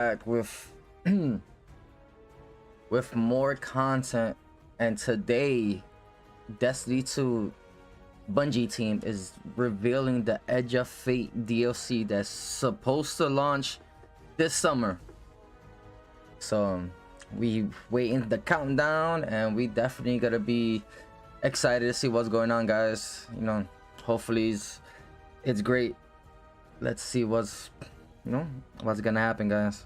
back with with more content, and today Destiny 2 Bungie team is revealing the Edge of Fate DLC that's supposed to launch this summer. So we waiting the countdown, and we definitely gotta be excited to see what's going on, guys. You know, hopefully it's great. Let's see what's what's gonna happen, guys.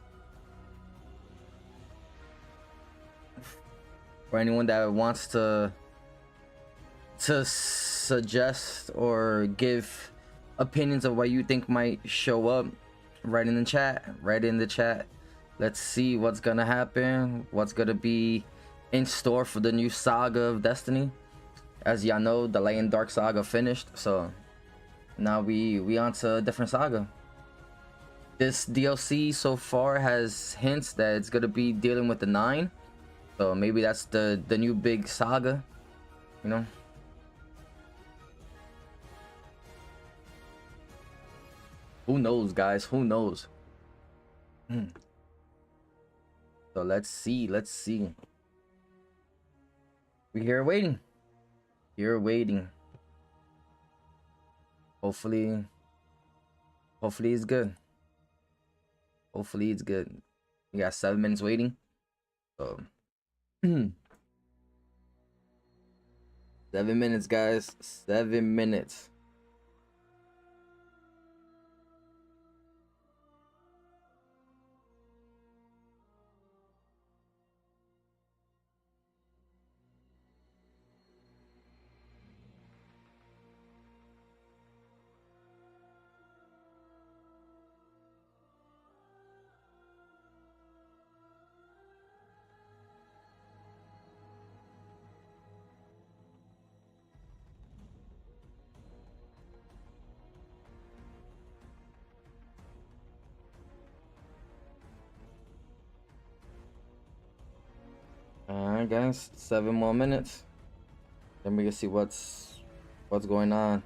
For anyone that wants to suggest or give opinions of what you think might show up, write in the chat. Let's see what's gonna happen, what's gonna be in store for the new saga of Destiny. As y'all know, the Light and Dark saga finished, so now we on to a different saga. This DLC so far has hints that it's gonna be dealing with the 9, so maybe that's the new big saga, you know. Who knows, guys? Who knows? So let's see. We're here waiting. Hopefully it's good. We got 7 minutes waiting. So 7 minutes, guys. 7 minutes. Alright, guys, 7 more minutes. Then we can see what's going on.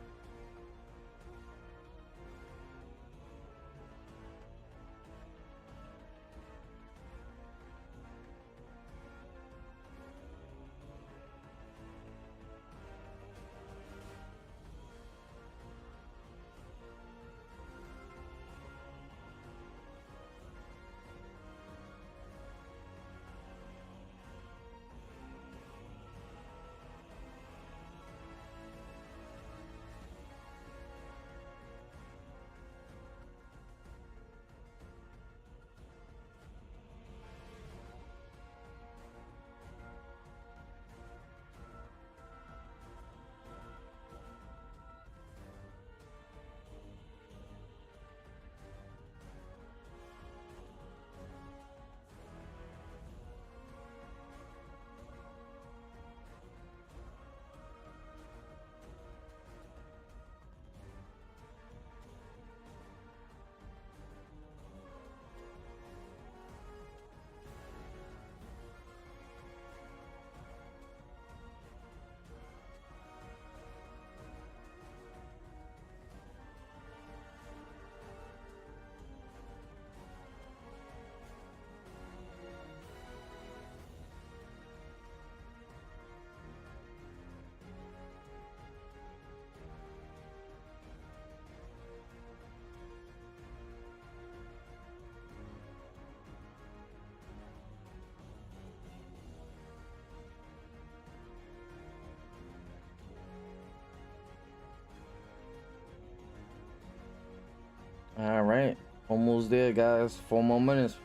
All right, almost there, guys. 4 more minutes.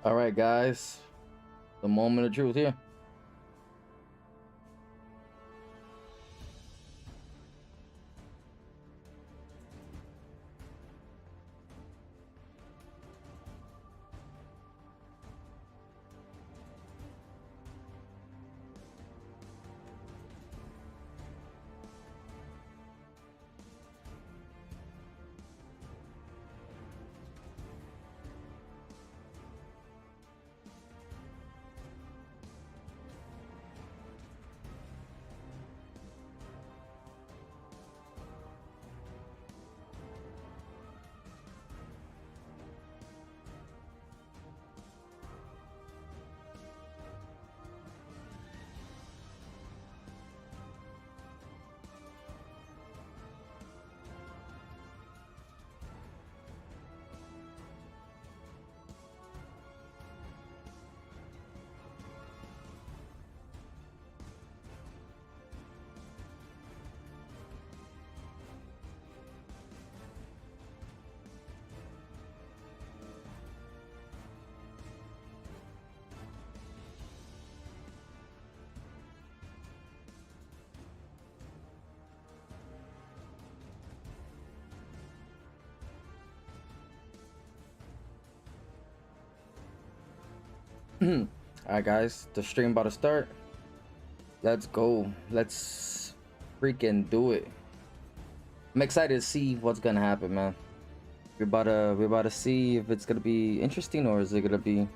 All right, guys, the moment of truth here. All right, guys, the stream about to start. Let's go. Let's freaking do it. I'm excited to see what's gonna happen, man. We're about to see if it's gonna be interesting or is it gonna be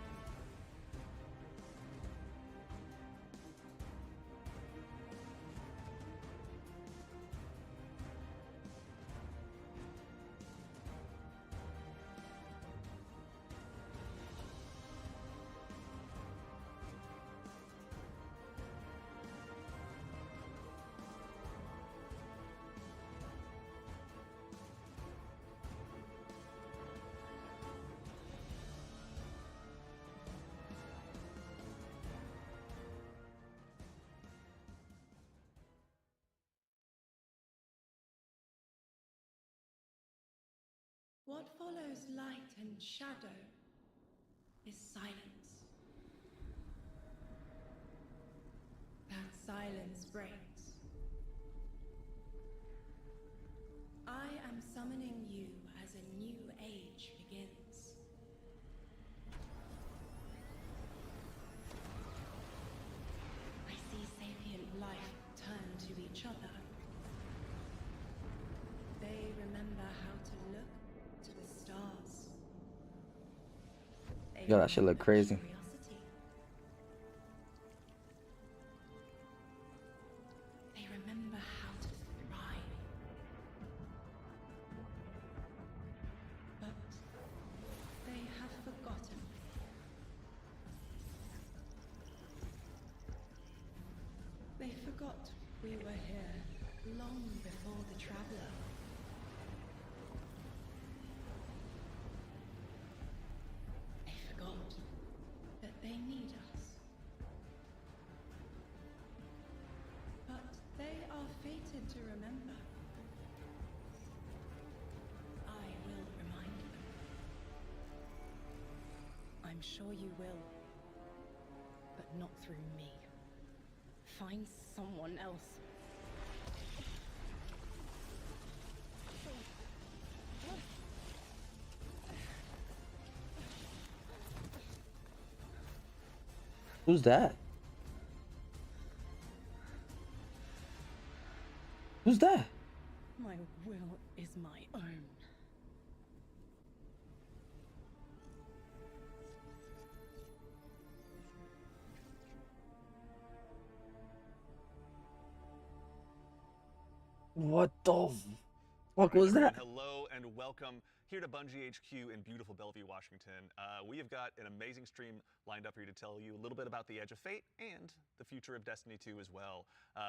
What follows light and shadow is silence. That silence breaks. I am summoning you as a new age begins. I see sapient life turn to each other. They remember how to look to the stars. They yo, that shit look remember crazy. curiosity. They remember how to thrive. But they have forgotten. They forgot we were here long before the traveler. They forgot that they need us. But they are fated to remember. I will remind them. I'm sure you will. But not through me. Find someone else. Who's that? Who's that? My will is my own. What the fuck was that? Hello and welcome here to Bungie HQ in beautiful Bellevue, Washington. We have got an amazing stream lined up for you to tell you a little bit about the Edge of Fate and the future of Destiny 2 as well.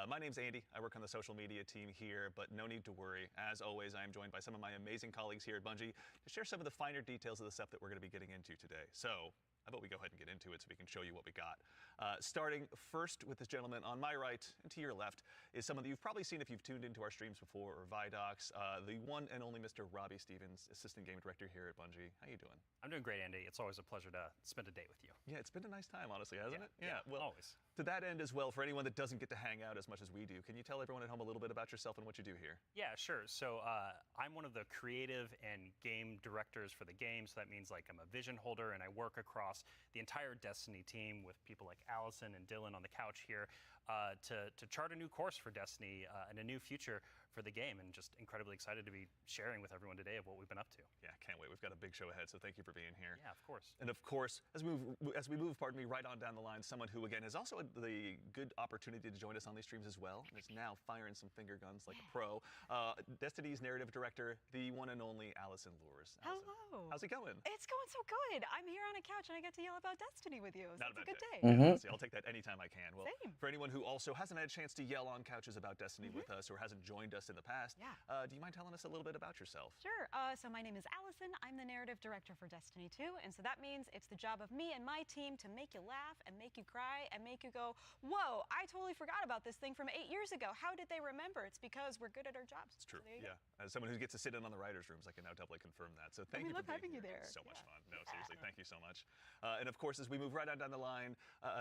My name's Andy. I work on the social media team here, but no need to worry. As always, I am joined by some of my amazing colleagues here at Bungie to share some of the finer details of the stuff that we're going to be getting into today. So how about we go ahead and get into it so we can show you what we got. Starting first with this gentleman on my right and to your left is someone that you've probably seen if you've tuned into our streams before or Vidocs, the one and only Mr. Robbie Stevens, Assistant Game Director here at Bungie. How you doing? I'm doing great, Andy. It's always a pleasure to spend a day with you. Yeah, it's been a nice time, honestly, hasn't it? Yeah, Well, always. To that end as well, for anyone that doesn't get to hang out as much as we do, can you tell everyone at home a little bit about yourself and what you do here? Yeah, sure. So I'm one of the creative and game directors for the game. So that means like I'm a vision holder and I work across the entire Destiny team with people like Allison and Dylan on the couch here to chart a new course for Destiny and a new future for the game, and just incredibly excited to be sharing with everyone today of what we've been up to. Yeah, can't wait. We've got a big show ahead, so thank you for being here. Yeah, of course. And of course, as we move, right on down the line, someone who again has also had the good opportunity to join us on these streams as well, and is now firing some finger guns like a pro. Destiny's narrative director, the one and only Allison Lures. Allison, Hello. how's it going? It's going so good. I'm here on a couch and I get to yell about Destiny with you. So Not it's a a good bad day. Honestly, I'll take that anytime I can. Well, Same. for anyone who also hasn't had a chance to yell on couches about Destiny with us or hasn't joined us in the past, do you mind telling us a little bit about yourself? Sure. So my name is Allison. I'm the narrative director for Destiny 2, and so that means it's the job of me and my team to make you laugh and make you cry and make you go, whoa, I totally forgot about this thing from 8 years ago. How did they remember? It's because we're good at our jobs. It's true. So there you Yeah. go. As someone who gets to sit in on the writers' rooms, I can now doubly confirm that. So thank you for love being having you here. there. So much Yeah. fun. No, seriously, thank you so much. And of course, as we move right on down the line,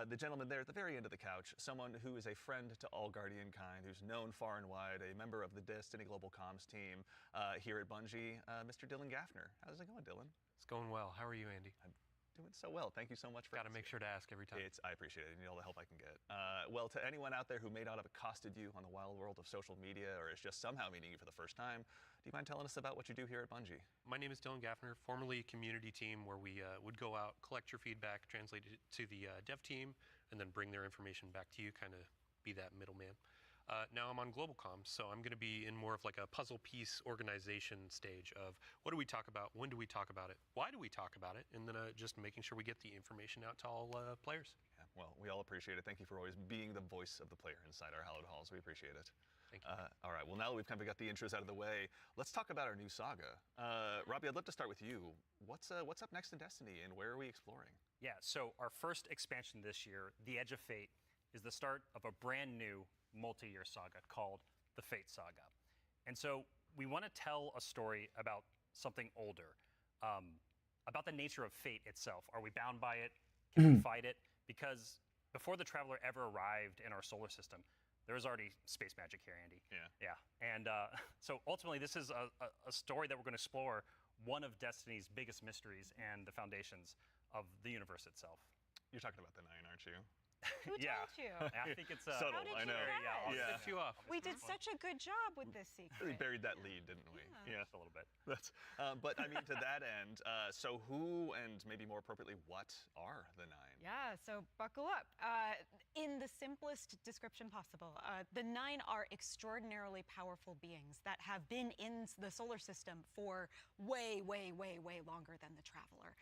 the gentleman there at the very end of the couch, someone who is a friend to all Guardian kind, who's known far and wide, a member of the Destiny Global Comms team here at Bungie, Mr. Dylan Gaffner. How's it going, Dylan? It's going well. How are you, Andy? I'm doing so well. Thank you so much for Got to make sure to ask every time. I appreciate it. You need all the help I can get. Well, to anyone out there who may not have accosted you on the wild world of social media or is just somehow meeting you for the first time, do you mind telling us about what you do here at Bungie? My name is Dylan Gaffner, formerly a community team where we would go out, collect your feedback, translate it to the dev team, and then bring their information back to you, kind of be that middleman. Now I'm on Global Comms, so I'm going to be in more of like a puzzle piece organization stage of what do we talk about, when do we talk about it, why do we talk about it, and then just making sure we get the information out to all players. Yeah, well, we all appreciate it. Thank you for always being the voice of the player inside our hallowed halls. We appreciate it. Thank you. All right, well, now that we've kind of got the intros out of the way, let's talk about our new saga. Robbie, I'd love to start with you. What's up next in Destiny, and where are we exploring? Yeah, so our first expansion this year, The Edge of Fate, is the start of a brand new multi-year saga called the Fate Saga. And so we want to tell a story about something older, about the nature of fate itself. Are we bound by it? Can we fight it? Because before the Traveler ever arrived in our solar system, there was already space magic here, Andy. Yeah. And so ultimately, this is a story that we're going to explore one of Destiny's biggest mysteries and the foundations of the universe itself. You're talking about the Nine, aren't you? Who told you? I think it's Subtle, How did I you know. guess? Yeah. Lift you off. We did such a good job with this secret. We buried that lead, didn't we? Yeah. Just a little bit. That's, but I mean, to that end, so who and maybe more appropriately, what are the Nine? Yeah, so buckle up. In the simplest description possible, the Nine are extraordinarily powerful beings that have been in the solar system for way, way, way, way longer than the Traveler.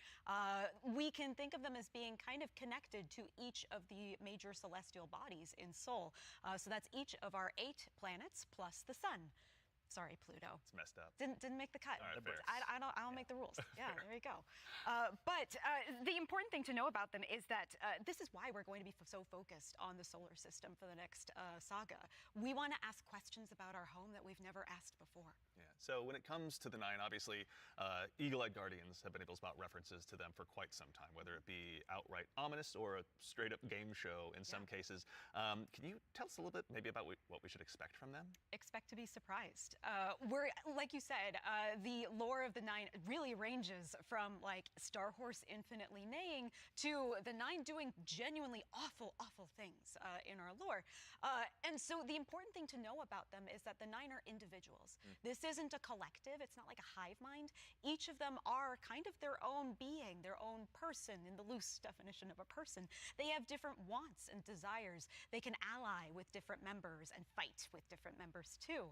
We can think of them as being kind of connected to each of the major celestial bodies in Sol. So that's each of our 8 planets plus the sun. Sorry, Pluto. It's messed up. Didn't make the cut. All right, fair. I don't make the rules. Yeah, there you go. But the important thing to know about them is that this is why we're going to be so focused on the solar system for the next saga. We want to ask questions about our home that we've never asked before. Yeah. So when it comes to the Nine, obviously, Eagle-Eyed Guardians have been able to spot references to them for quite some time, whether it be outright ominous or a straight-up game show in some cases. Can you tell us a little bit maybe about what we should expect from them? Expect to be surprised. We're, like you said, the lore of the Nine really ranges from like Star Horse infinitely neighing to the Nine doing genuinely awful, awful things in our lore. And so the important thing to know about them is that the Nine are individuals. This isn't a collective. It's not like a hive mind. Each of them are kind of their own being, their own person in the loose definition of a person. They have different wants and desires. They can ally with different members and fight with different members too.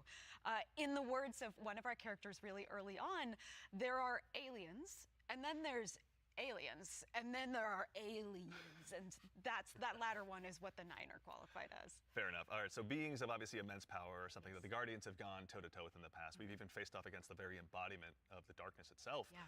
In the words of one of our characters really early on, there are aliens, and then there's aliens, and then there are aliens, and that latter one is what the Nine are qualified as. Fair enough. All right, so beings of obviously immense power, something that the Guardians have gone toe-to-toe with in the past. We've even faced off against the very embodiment of the darkness itself. Yeah.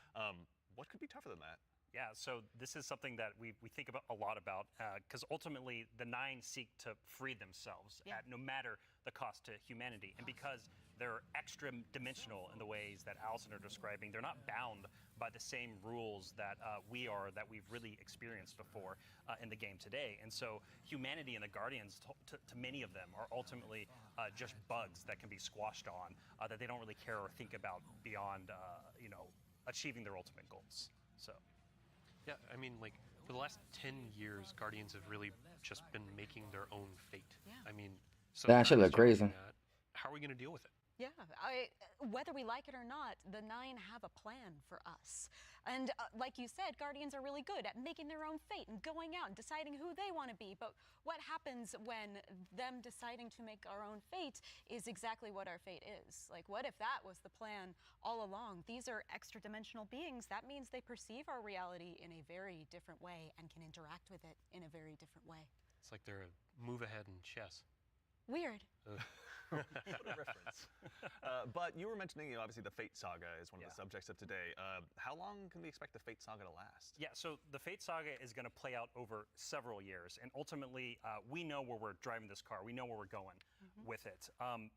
What could be tougher than that? Yeah, so this is something that we think about a lot about, because ultimately the Nine seek to free themselves at no matter the cost to humanity. And because they're extra dimensional in the ways that Allison are describing, they're not bound by the same rules that we are, that we've really experienced before in the game today. And so humanity and the Guardians, to many of them, are ultimately just bugs that can be squashed on, that they don't really care or think about beyond, achieving their ultimate goals. So. Yeah, I mean, like, for the last 10 years, Guardians have really just been making their own fate. Yeah. I mean, so That should look crazy. How are we going to deal with it? Yeah, whether we like it or not, the Nine have a plan for us. And like you said, Guardians are really good at making their own fate and going out and deciding who they want to be. But what happens when them deciding to make our own fate is exactly what our fate is? Like, what if that was the plan all along? These are extra-dimensional beings. That means they perceive our reality in a very different way and can interact with it in a very different way. It's like they're a move ahead in chess. Weird. What a reference. But you were mentioning, obviously the Fate Saga is one of the subjects of today. How long can we expect the Fate Saga to last? Yeah, so the Fate Saga is going to play out over several years, and ultimately we know where we're driving this car. We know where we're going with it.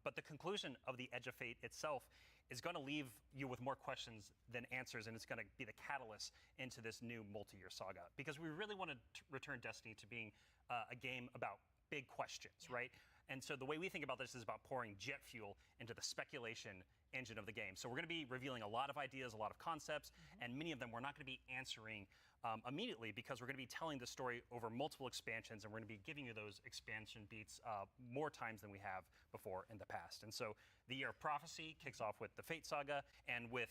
But the conclusion of the Edge of Fate itself is going to leave you with more questions than answers, and it's going to be the catalyst into this new multi-year saga. Because we really want to return Destiny to being a game about big questions, right? And so the way we think about this is about pouring jet fuel into the speculation engine of the game. So we're going to be revealing a lot of ideas, a lot of concepts, and many of them we're not going to be answering immediately, because we're going to be telling the story over multiple expansions, and we're going to be giving you those expansion beats more times than we have before in the past. And so the Year of Prophecy kicks off with the Fate Saga, and with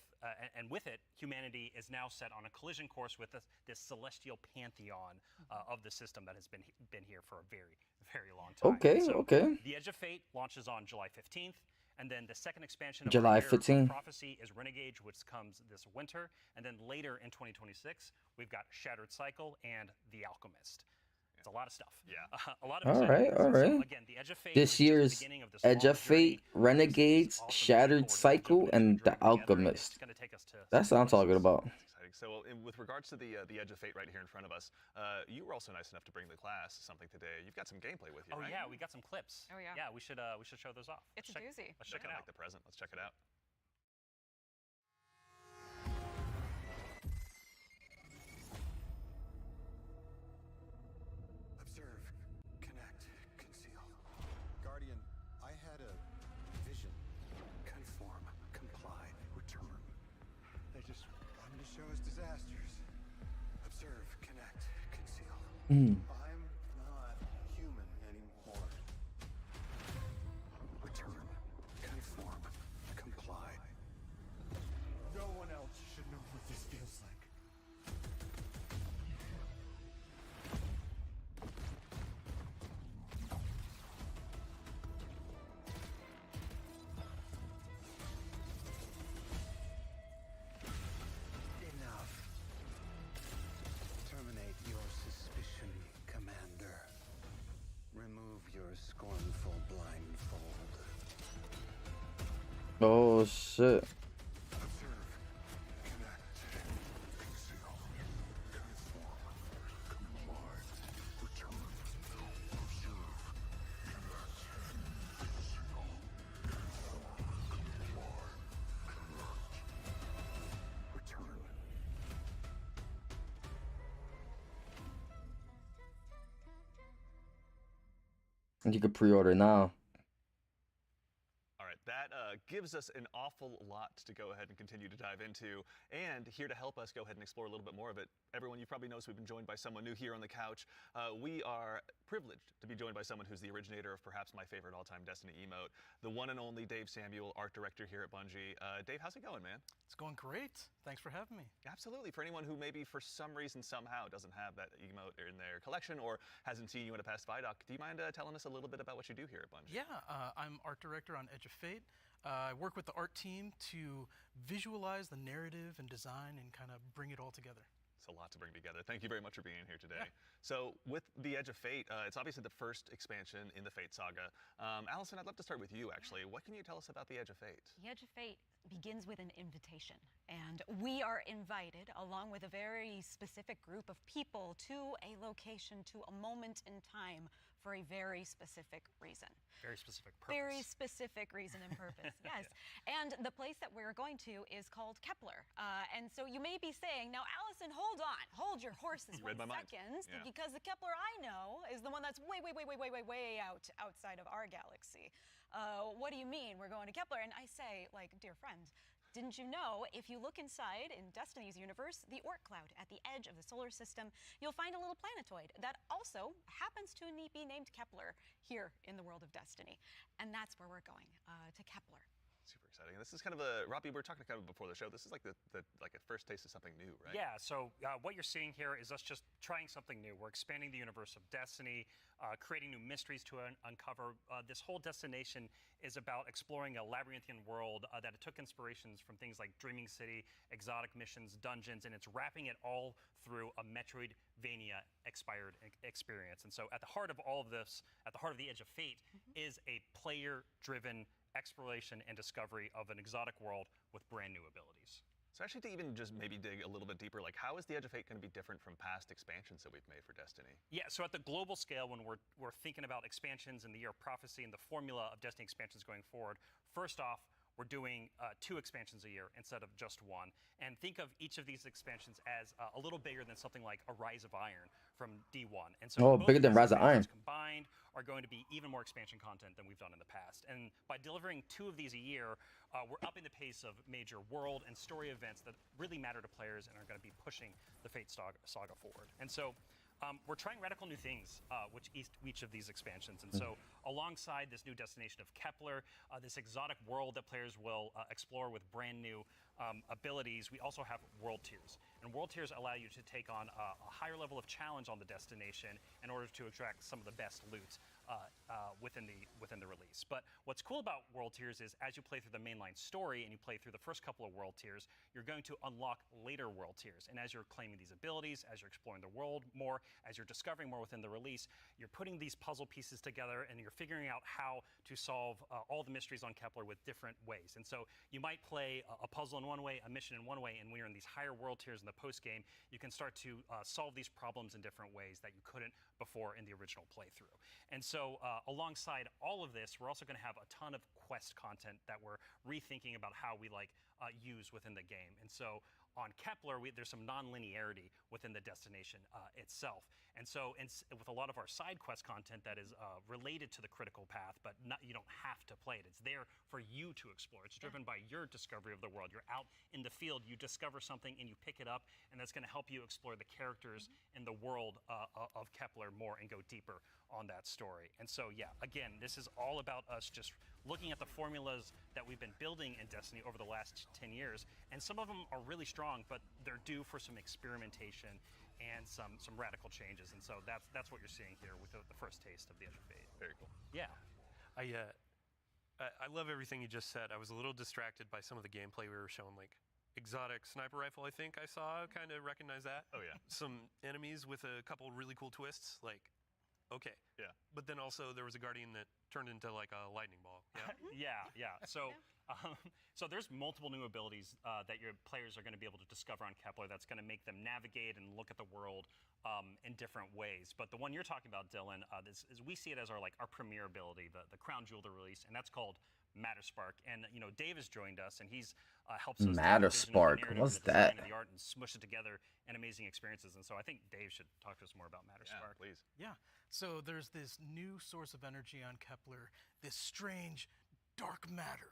it, humanity is now set on a collision course with this celestial pantheon of the system that has been here for a very, very long time. Okay, so okay. The Edge of Fate launches on July 15th. And then the second expansion of July our Year 15th. of Prophecy is Renegade, which comes this winter. And then later in 2026, we've got Shattered Cycle and The Alchemist. It's a lot of stuff. Yeah. A lot of All exciting right, things. all And so, right. again, the Edge of Fate This is just the year's beginning of this Edge long of Fate, journey. Renegades, These awesome Shattered people, we're gonna Cycle, jump into and the The journey together. Alchemist. It's gonna take us to That's what I'm talking about. That's exciting. So with regards to the Edge of Fate right here in front of us, you were also nice enough to bring the class something today. You've got some gameplay with you, Oh right? yeah, we got some clips. Oh, yeah. Yeah, we should show those off. It's a doozy. Let's check it Yeah, out. like the present. Let's check it out. Observe, connect, conceal. Guardian, I had a vision. Conform, comply, return. They just wanted to show us disasters. Observe, connect, conceal. I'm not human anymore. Return, conform, comply. No one else should know what this feels like. Enough. Terminate your suspicion, Commander. Remove your scornful blindfold. Oh shit. Observe, connect, conceal, conform, comply, return. Observe, connect, conceal, conform, comply, connect, return. You could pre-order now. All right, that gives us an awful lot to go ahead and continue to dive into. And here to help us go ahead and explore a little bit more of it, everyone, you probably noticed we've been joined by someone new here on the couch. We are privileged to be joined by someone who's the originator of perhaps my favorite all-time Destiny emote, the one and only Dave Samuel, art director here at Bungie. Dave, how's it going, man? It's going great. Thanks for having me. Absolutely. For anyone who maybe for some reason somehow doesn't have that emote in their collection or hasn't seen you in a past Vidoc, do you mind telling us a little bit about what you do here at Bungie? Yeah, I'm art director on Edge of Fate. I work with the art team to visualize the narrative and design and kind of bring it all together. It's a lot to bring together. Thank you very much for being here today. So with the Edge of Fate, it's obviously the first expansion in the Fate saga. Allison, I'd love to start with you, actually. What can you tell us about the Edge of Fate? The Edge of Fate begins with an invitation, and we are invited, along with a very specific group of people, to a location, to a moment in time, for a very specific reason. Very specific purpose. Very specific reason and purpose, yes. And the place that we're going to is called Kepler. And so you may be saying, now Allison, hold on, hold your horses You read my mind. second, Yeah. because the Kepler I know is the one that's way outside of our galaxy. What do you mean we're going to Kepler? And I say, like, dear friend, didn't you know if you look inside in Destiny's universe, the Oort cloud at the edge of the solar system, you'll find a little planetoid that also happens to be named Kepler here in the world of Destiny. And that's where we're going, to Kepler. Super exciting. This is kind of a, Robbie, we were talking kind of before the show. This is like like a first taste of something new, right? Yeah, so what you're seeing here is us just trying something new. We're expanding the universe of Destiny, creating new mysteries to uncover. This whole destination is about exploring a labyrinthian world that took inspirations from things like Dreaming City, exotic missions, dungeons, and it's wrapping it all through a Metroidvania inspired experience. And so at the heart of all of this, at the heart of the Edge of Fate, is a player-driven exploration and discovery of an exotic world with brand new abilities. So actually to even just maybe dig a little bit deeper, like how is the Edge of Fate going to be different from past expansions that we've made for Destiny? Yeah, so at the global scale, when we're thinking about expansions in the Year of Prophecy and the formula of Destiny expansions going forward, first off, we're doing 2 expansions a year instead of just 1. And think of each of these expansions as a little bigger than something like a Rise of Iron from D1. And so both bigger than these Rise of Iron. expansions combined are going to be even more expansion content than we've done in the past. And by delivering 2 of these a year, we're upping the pace of major world and story events that really matter to players and are going to be pushing the Fate saga forward. And so we're trying radical new things with each of these expansions. And so alongside this new destination of Kepler, this exotic world that players will explore with brand new abilities, we also have world tiers. And world tiers allow you to take on a higher level of challenge on the destination in order to extract some of the best loot within the release. But what's cool about world tiers is as you play through the mainline story and you play through the first couple of world tiers, you're going to unlock later world tiers. And as you're claiming these abilities, as you're exploring the world more, as you're discovering more within the release, you're putting these puzzle pieces together and you're figuring out how to solve all the mysteries on Kepler with different ways. And so you might play a puzzle in one way, a mission in one way, and when you're in these higher world tiers in the post game, you can start to solve these problems in different ways that you couldn't before in the original playthrough. And so alongside all of this, we're also going to have a ton of quest content that we're rethinking about how we use within the game. And so on Kepler, there's some non-linearity within the destination itself. And so with a lot of our side quest content that is related to the critical path, but you don't have to play it. It's there for you to explore. It's driven by your discovery of the world. You're out in the field, you discover something and you pick it up, and that's going to help you explore the characters and the world of Kepler more and go deeper on that story. And so, yeah, again, this is all about us just looking at the formulas that we've been building in Destiny over the last 10 years. And some of them are really strong, but they're due for some experimentation and some radical changes. And so that's what you're seeing here with the first taste of the Edge of Fate. Very cool. Yeah. I love everything you just said. I was a little distracted by some of the gameplay we were showing, like exotic sniper rifle, I think I saw, kind of recognize that. Oh, yeah. Some enemies with a couple really cool twists, like, okay. Yeah. But then also there was a guardian that turned into like a lightning ball. Yeah. Yeah. So, so there's multiple new abilities that your players are going to be able to discover on Kepler that's going to make them navigate and look at the world in different ways. But the one you're talking about, Dylan, we see it as our premier ability, the crown jewel to release, and that's called Matter Spark. And Dave has joined us, and he's helps us Matter Spark. What's that? The art and smush it together in amazing experiences. And so I think Dave should talk to us more about Matter Spark. Please. Yeah. So there's this new source of energy on Kepler, this strange dark matter.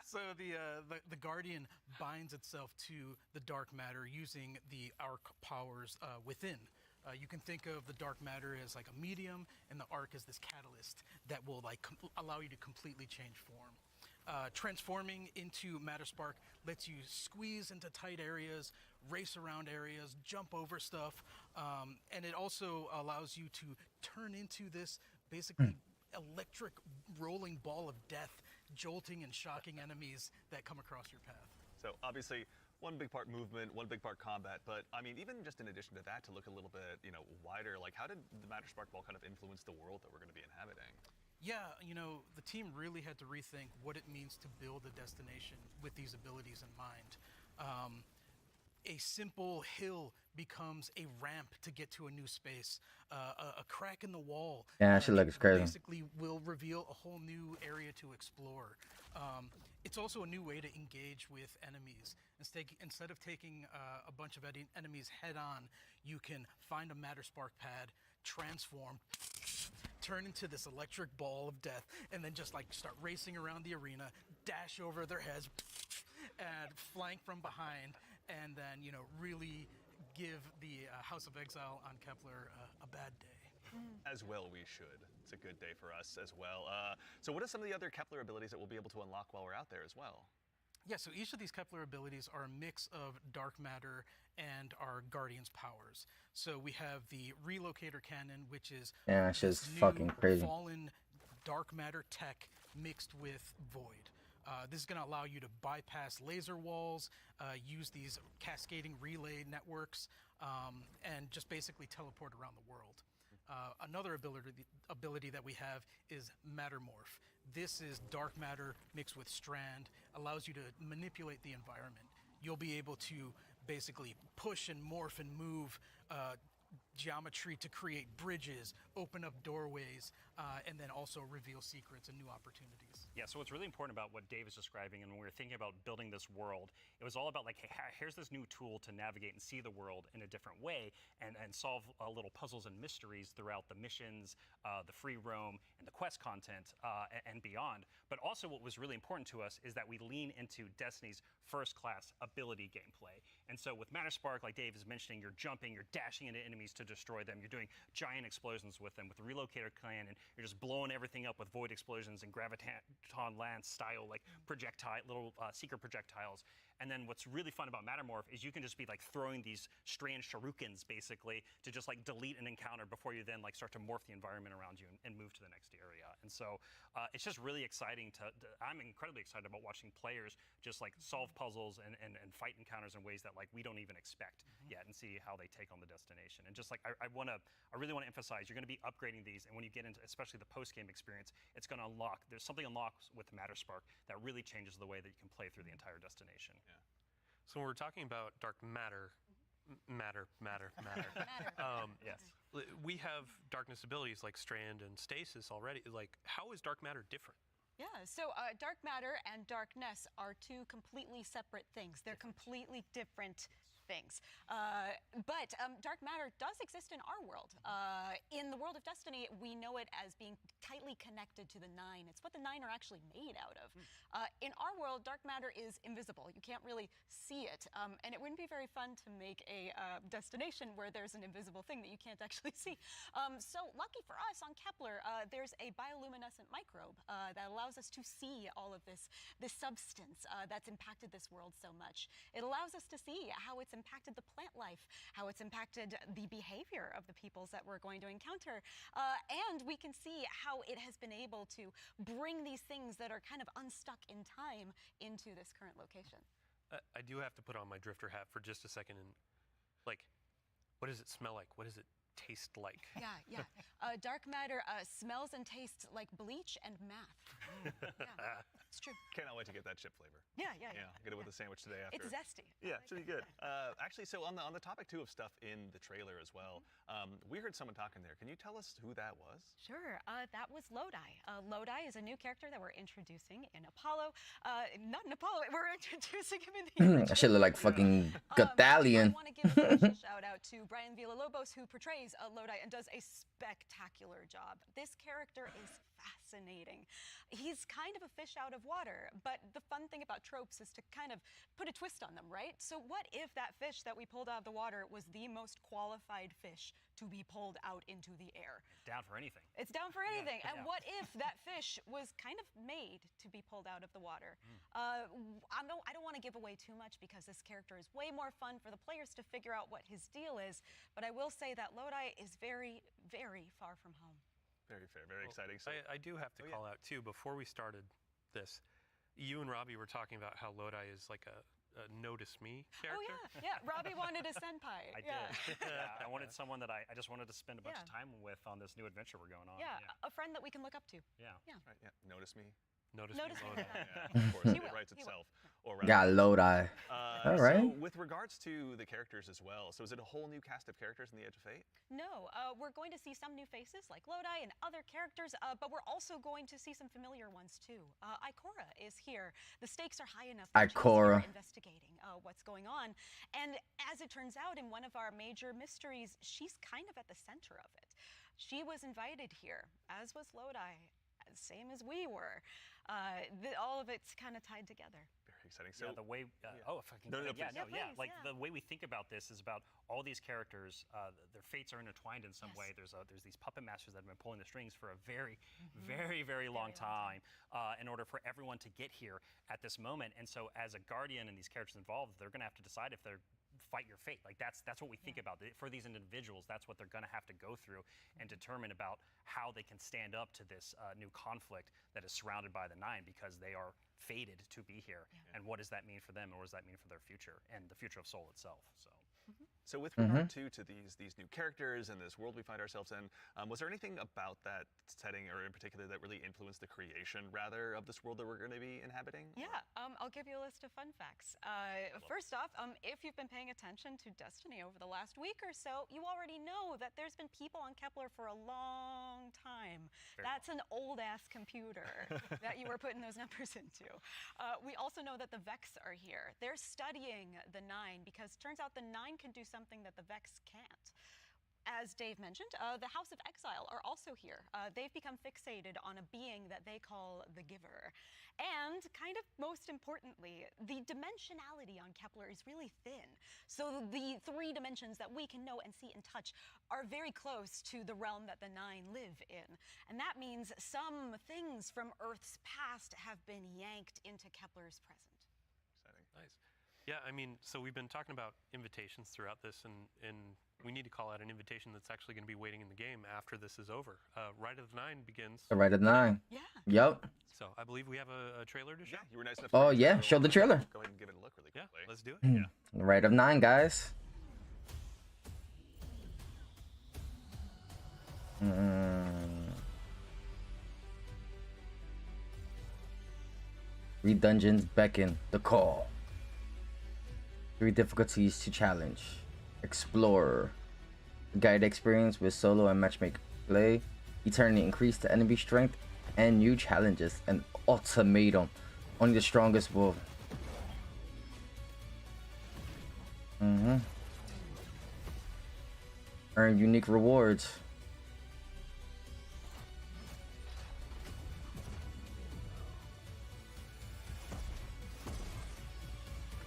So the Guardian binds itself to the dark matter using the arc powers within. You can think of the dark matter as like a medium, and the arc as this catalyst that will allow you to completely change form. Transforming into Matter Spark lets you squeeze into tight areas, race around areas, jump over stuff, and it also allows you to turn into this basically electric rolling ball of death, jolting and shocking enemies that come across your path. So obviously, one big part movement, one big part combat, but I mean, even just in addition to that, to look a little bit, wider, like how did the Matterspark Ball kind of influence the world that we're going to be inhabiting? Yeah, the team really had to rethink what it means to build a destination with these abilities in mind. A simple hill becomes a ramp to get to a new space. A crack in the wall Yeah, that shit looks crazy. basically will reveal a whole new area to explore. It's also a new way to engage with enemies. Instead of taking a bunch of enemies head on, you can find a Matterspark pad, transform, turn into this electric ball of death, and then just like start racing around the arena, dash over their heads, and flank from behind, and then really give the House of Exile on Kepler a bad day. As well, we should. It's a good day for us as well. So what are some of the other Kepler abilities that we'll be able to unlock while we're out there as well? Yeah, so each of these Kepler abilities are a mix of dark matter and our Guardian's powers. So we have the Relocator Cannon, which is Yeah, that shit's this new fucking crazy. fallen dark matter tech mixed with void. This is going to allow you to bypass laser walls, use these cascading relay networks, and just basically teleport around the world. Another ability that we have is Mattermorph. This is dark matter mixed with strand, allows you to manipulate the environment. You'll be able to basically push and morph and move geometry to create bridges, open up doorways, and then also reveal secrets and new opportunities. Yeah, so what's really important about what Dave is describing, and when we were thinking about building this world, it was all about like, hey, here's this new tool to navigate and see the world in a different way and solve little puzzles and mysteries throughout the missions, the free roam, and the quest content, and beyond. But also what was really important to us is that we lean into Destiny's first-class ability gameplay. And so with Matterspark, like Dave is mentioning, you're jumping, you're dashing into enemies to destroy them, you're doing giant explosions with them. With the Relocator Cannon, you're just blowing everything up with void explosions and graviton lance style like little secret projectiles. And then what's really fun about Mattermorph is you can just be like throwing these strange shurikens basically to just like delete an encounter before you then like start to morph the environment around you and move to the next area. And so it's just really exciting I'm incredibly excited about watching players just like solve puzzles and fight encounters in ways that like we don't even expect yet, and see how they take on the destination. And just like I really want to emphasize, you're going to be upgrading these, and when you get into especially the post-game experience, it's going to there's something unlocks with Matterspark that really changes the way that you can play through the entire destination. Yeah. So when we're talking about dark matter, Yes. we have darkness abilities like Strand and Stasis already. Like, how is dark matter different? Yeah, so dark matter and darkness are two completely separate things. They're completely different things. But dark matter does exist in our world. In the world of Destiny, we know it as being tightly connected to the Nine. It's what the Nine are actually made out of. In our world, dark matter is invisible. You can't really see it. And it wouldn't be very fun to make a destination where there's an invisible thing that you can't actually see. So lucky for us on Kepler, there's a bioluminescent microbe that allows us to see all of this substance that's impacted this world so much. It allows us to see how it's impacted the plant life, how it's impacted the behavior of the peoples that we're going to encounter. And we can see how it has been able to bring these things that are kind of unstuck in time into this current location. I do have to put on my drifter hat for just a second and, like, what does it smell like? What does it taste like? Yeah. Dark matter smells and tastes like bleach and math. Yeah, it's true. Cannot wait to get that chip flavor. Yeah. Get it with a sandwich today after. It's zesty. Yeah, it should be good. Actually, so on the topic too of stuff in the trailer as well, we heard someone talking there. Can you tell us who that was? Sure, that was Lodi. Lodi is a new character that we're introducing in Apollo. Not in Apollo, we're introducing him in the That shit look like fucking Gathalion. I want to give a special shout out to Brian Villalobos, who portrays Lodi and does a spectacular job. This character is fascinating. He's kind of a fish out of water, but the fun thing about tropes is to kind of put a twist on them, right? So what if that fish that we pulled out of the water was the most qualified fish to be pulled out into the air? Down for anything. It's down for anything. And Yeah. what if that fish was kind of made to be pulled out of the water? I don't want to give away too much because this character is way more fun for the players to figure out what his deal is, but I will say that Lodi is very, very far from home. Very fair, very exciting. So, I do have to call out too, before we started this, you and Robbie were talking about how Lodi is like Notice Me Oh character. yeah, yeah. Robbie wanted a senpai. I yeah. did. Yeah, I wanted someone that I just wanted to spend a bunch of Yeah. time with on this new adventure we're going on. Yeah, a friend that we can look up to. Yeah. Yeah. Right, yeah. Notice me. Notice Notice Me Me. Lodi. Yeah, of course, He it will, writes he will. itself. Or rather, Got Lodi. All right. So with regards to the characters as well, so is it a whole new cast of characters in the Edge of Fate? No, we're going to see some new faces like Lodi and other characters, but we're also going to see some familiar ones too. Ikora is here. The stakes are high enough that Ikora. she's here investigating what's going on. And as it turns out, in one of our major mysteries, she's kind of at the center of it. She was invited here, as was Lodi, same as we were. All of it's kind of tied together. Very exciting. So Yeah, the way, oh, if I can, No, no, yeah, please. no, Yeah, yeah, please, like yeah. the way we think about this is about all these characters, their fates are intertwined in some Yes. way. There's these puppet masters that have been pulling the strings for a very, very long time in order for everyone to get here at this moment. And so as a guardian and these characters involved, they're going to have to decide if they're fight your fate. Like that's what we think about. For these individuals, that's what they're going to have to go through and determine about how they can stand up to this new conflict that is surrounded by the Nine, because they are fated to be here. And what does that mean for them, and what does that mean for their future and the future of Soul itself? So with regard to these new characters and this world we find ourselves in, was there anything about that setting, or in particular, that really influenced the creation, rather, of this world that we're going to be inhabiting? Yeah, I'll give you a list of fun facts. First off, if you've been paying attention to Destiny over the last week or so, you already know that there's been people on Kepler for a long time. That's an old-ass computer that you were putting those numbers into. We also know that the Vex are here. They're studying the Nine, because it turns out the Nine can do something that the Vex can't. As Dave mentioned, the House of Exile are also here. They've become fixated on a being that they call the Giver. And kind of most importantly, the dimensionality on Kepler is really thin. So the 3 dimensions that we can know and see and touch are very close to the realm that the Nine live in. And that means some things from Earth's past have been yanked into Kepler's present. Exciting. Nice. Yeah, I mean, so we've been talking about invitations throughout this, and we need to call out an invitation that's actually going to be waiting in the game after this is over. Ride of the Nine begins. The Ride of the Nine. Yeah. Yep. So I believe we have a trailer to show. Yeah, you were nice enough. Oh, to yeah, show the trailer. Go ahead and give it a look really Yeah, quickly. let's do it. The Ride of 9, guys. Three dungeons beckon the call. 3 difficulties to challenge. Explorer. Guide experience with solo and matchmaker play. Eternity increase the enemy strength and new challenges. An ultimatum. Only the strongest will. Earn unique rewards.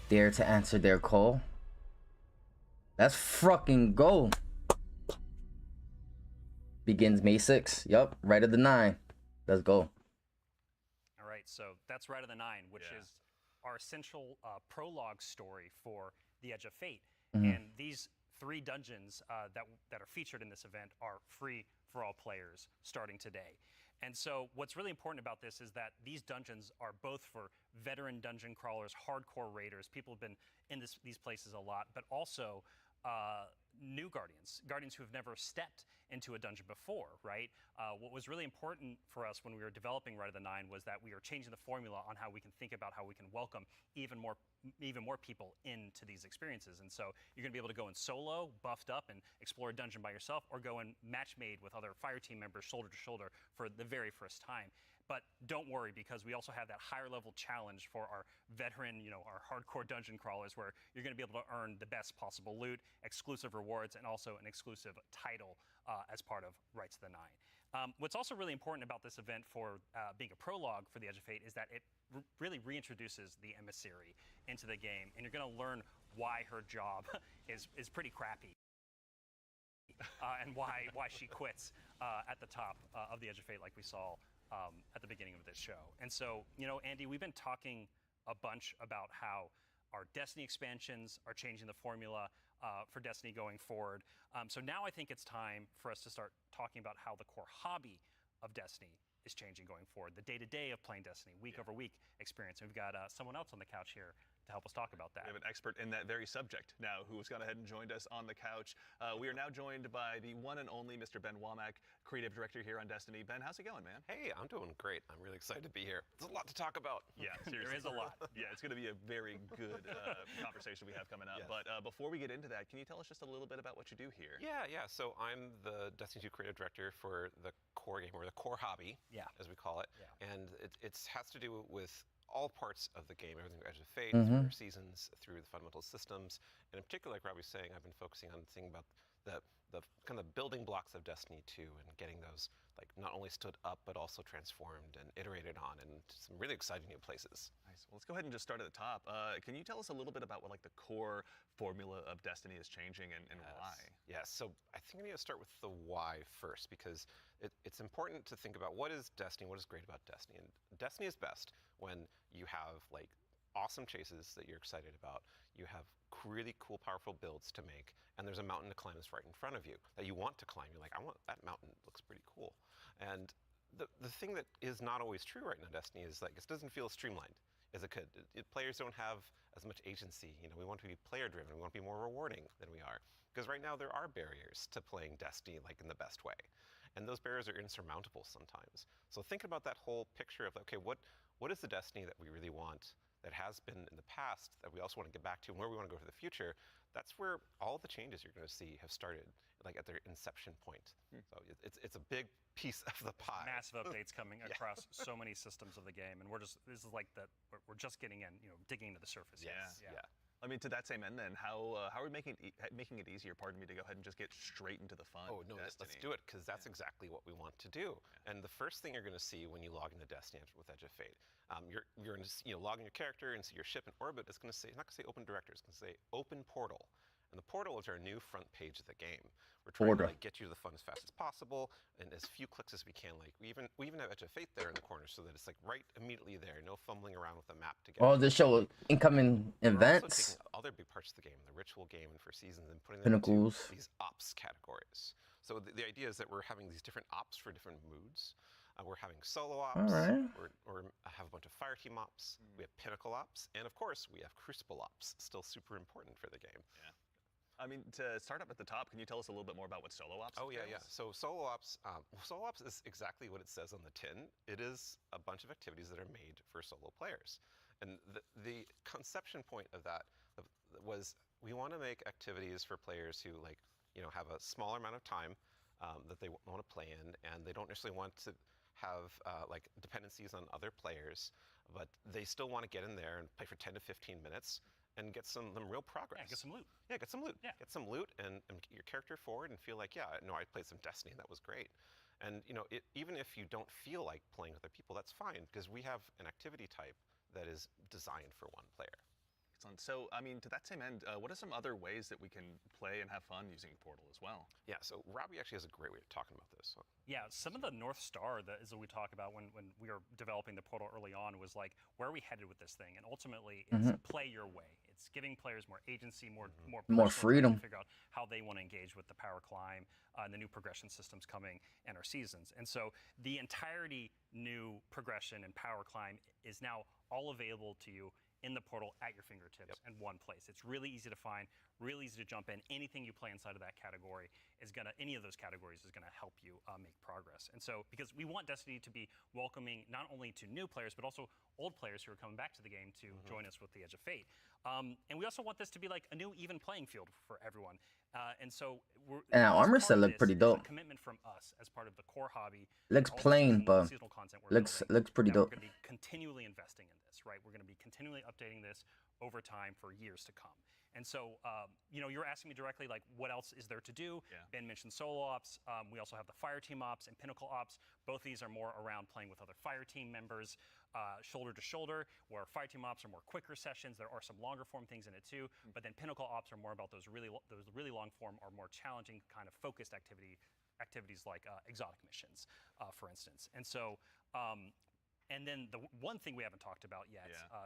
Dare to answer their call. Let's fucking go. Begins May 6th. Yup, Ride of the 9. Let's go. All right, so that's Ride of the Nine, which Yeah. is our essential prologue story for the Edge of Fate. Mhm. And these 3 dungeons that are featured in this event are free for all players starting today. And so what's really important about this is that these dungeons are both for veteran dungeon crawlers, hardcore raiders, people have been in these places a lot, but also new guardians who have never stepped into a dungeon before, right? What was really important for us when we were developing Ride of the Nine was that we are changing the formula on how we can think about how we can welcome even more people into these experiences. And so you're going to be able to go in solo, buffed up, and explore a dungeon by yourself, or go in match made with other fire team members shoulder to shoulder for the very first time. But don't worry, because we also have that higher level challenge for our veteran, our hardcore dungeon crawlers, where you're going to be able to earn the best possible loot, exclusive rewards, and also an exclusive title as part of Rights of the Nine. What's also really important about this event for being a prologue for the Edge of Fate is that it really reintroduces the emissary into the game, and you're going to learn why her job is pretty crappy. And why she quits at the top of the Edge of Fate, like we saw at the beginning of this show. And so, Andy, we've been talking a bunch about how our Destiny expansions are changing the formula for Destiny going forward. So now I think it's time for us to start talking about how the core hobby of Destiny is changing going forward, the day-to-day of playing Destiny, week over week experience. And we've got someone else on the couch here to help us talk about that. We have an expert in that very subject now who has gone ahead and joined us on the couch. We are now joined by the one and only Mr. Ben Womack, creative director here on Destiny. Ben, how's it going, man? Hey, I'm doing great. I'm really excited to be here. There's a lot to talk about. Yeah, seriously. There is a lot. Yeah, it's going to be a very good conversation we have coming up. Yes. But before we get into that, can you tell us just a little bit about what you do here? Yeah. So I'm the Destiny 2 creative director for the core game, or the core hobby, as we call it. Yeah. And it has to do with all parts of the game, everything from Edge of Fate, through our seasons, through the fundamental systems. And in particular, like Robbie was saying, I've been focusing on thinking about the kind of building blocks of Destiny 2 and getting those like not only stood up but also transformed and iterated on in some really exciting new places. Nice. Well, let's go ahead and just start at the top. Can you tell us a little bit about what like the core formula of Destiny is changing and why? Yes. So I think I need to start with the why first, because it's important to think about what is Destiny, what is great about Destiny. And Destiny is best when you have like awesome chases that you're excited about. You have really cool, powerful builds to make, and there's a mountain to climb that's right in front of you that you want to climb. You're like, I want that mountain. It looks pretty cool. And the thing that is not always true right now in Destiny is like it doesn't feel streamlined as it could. Players don't have as much agency. You know, we want to be player driven. We want to be more rewarding than we are. Because right now there are barriers to playing Destiny like in the best way. And those barriers are insurmountable sometimes. So think about that whole picture of, okay, what is the Destiny that we really want, that has been in the past, that we also want to get back to, and where we want to go for the future? That's where all the changes you're going to see have started, like at their inception point. So it's a big piece of the pie. Massive updates coming across so many systems of the game, and this is like we're just getting in, digging into the surface. Yes. Yeah. I mean, to that same end, then, how are we making it easier? Pardon me, to go ahead and just get straight into the fun. Oh no, let's do it, because that's exactly what we want to do. And the first thing you're going to see when you log into Destiny with Edge of Fate, you're going to log in your character and see your ship in orbit. It's going to say, it's not going to say Open Director. It's going to say Open Portal. And the portal is our new front page of the game. We're trying to get you to the fun as fast as possible and as few clicks as we can. Like we even have Edge of Fate there in the corner, so that it's like right immediately there. No fumbling around with the map to get. Oh, they show incoming events. We're also taking other big parts of the game, the ritual game, and for seasons, and putting them into these ops categories. So the idea is that we're having these different ops for different moods. We're having solo ops. Or have a bunch of fire team ops. We have pinnacle ops, and of course we have crucible ops. Still super important for the game. Yeah. I mean, to start up at the top, can you tell us a little bit more about what solo ops is? Oh, yeah. So solo ops is exactly what it says on the tin. It is a bunch of activities that are made for solo players. And the conception point of that was we want to make activities for players who have a smaller amount of time that they want to play in, and they don't necessarily want to have dependencies on other players, but they still want to get in there and play for 10 to 15 minutes and get some real progress. Yeah, get some loot. Yeah, get some loot. Yeah. Get some loot and get your character forward and feel like, I played some Destiny and that was great. And even if you don't feel like playing with other people, that's fine, because we have an activity type that is designed for one player. Excellent. So, I mean, to that same end, what are some other ways that we can play and have fun using Portal as well? Yeah, so Robbie actually has a great way of talking about this. So. Yeah, some of the North Star that we talk about when we were developing the Portal early on was like, where are we headed with this thing? And ultimately, it's play your way. It's giving players more agency, more freedom. To figure out how they want to engage with the power climb, and the new progression systems coming, and our seasons. And so the entirety new progression and power climb is now all available to you in the portal at your fingertips in one place. It's really easy to find, really easy to jump in. Anything you play inside of that category any of those categories is gonna help you make progress. And so, because we want Destiny to be welcoming not only to new players, but also old players who are coming back to the game to join us with the Edge of Fate. And we also want this to be like a new even playing field for everyone. And so armor set look pretty dope. A commitment from us as part of the core hobby. Looks plain, but looks pretty dope. We're going to be continually investing in this, right? We're going to be continually updating this over time for years to come. And so, you're asking me directly, like, what else is there to do? Yeah. Ben mentioned solo ops. We also have the fire team ops and pinnacle ops. Both these are more around playing with other fire team members, shoulder to shoulder, where fire team ops are more quicker sessions. There are some longer form things in it too, but then pinnacle ops are more about those really long form or more challenging kind of focused activities like exotic missions, for instance. And so, and then the one thing we haven't talked about yet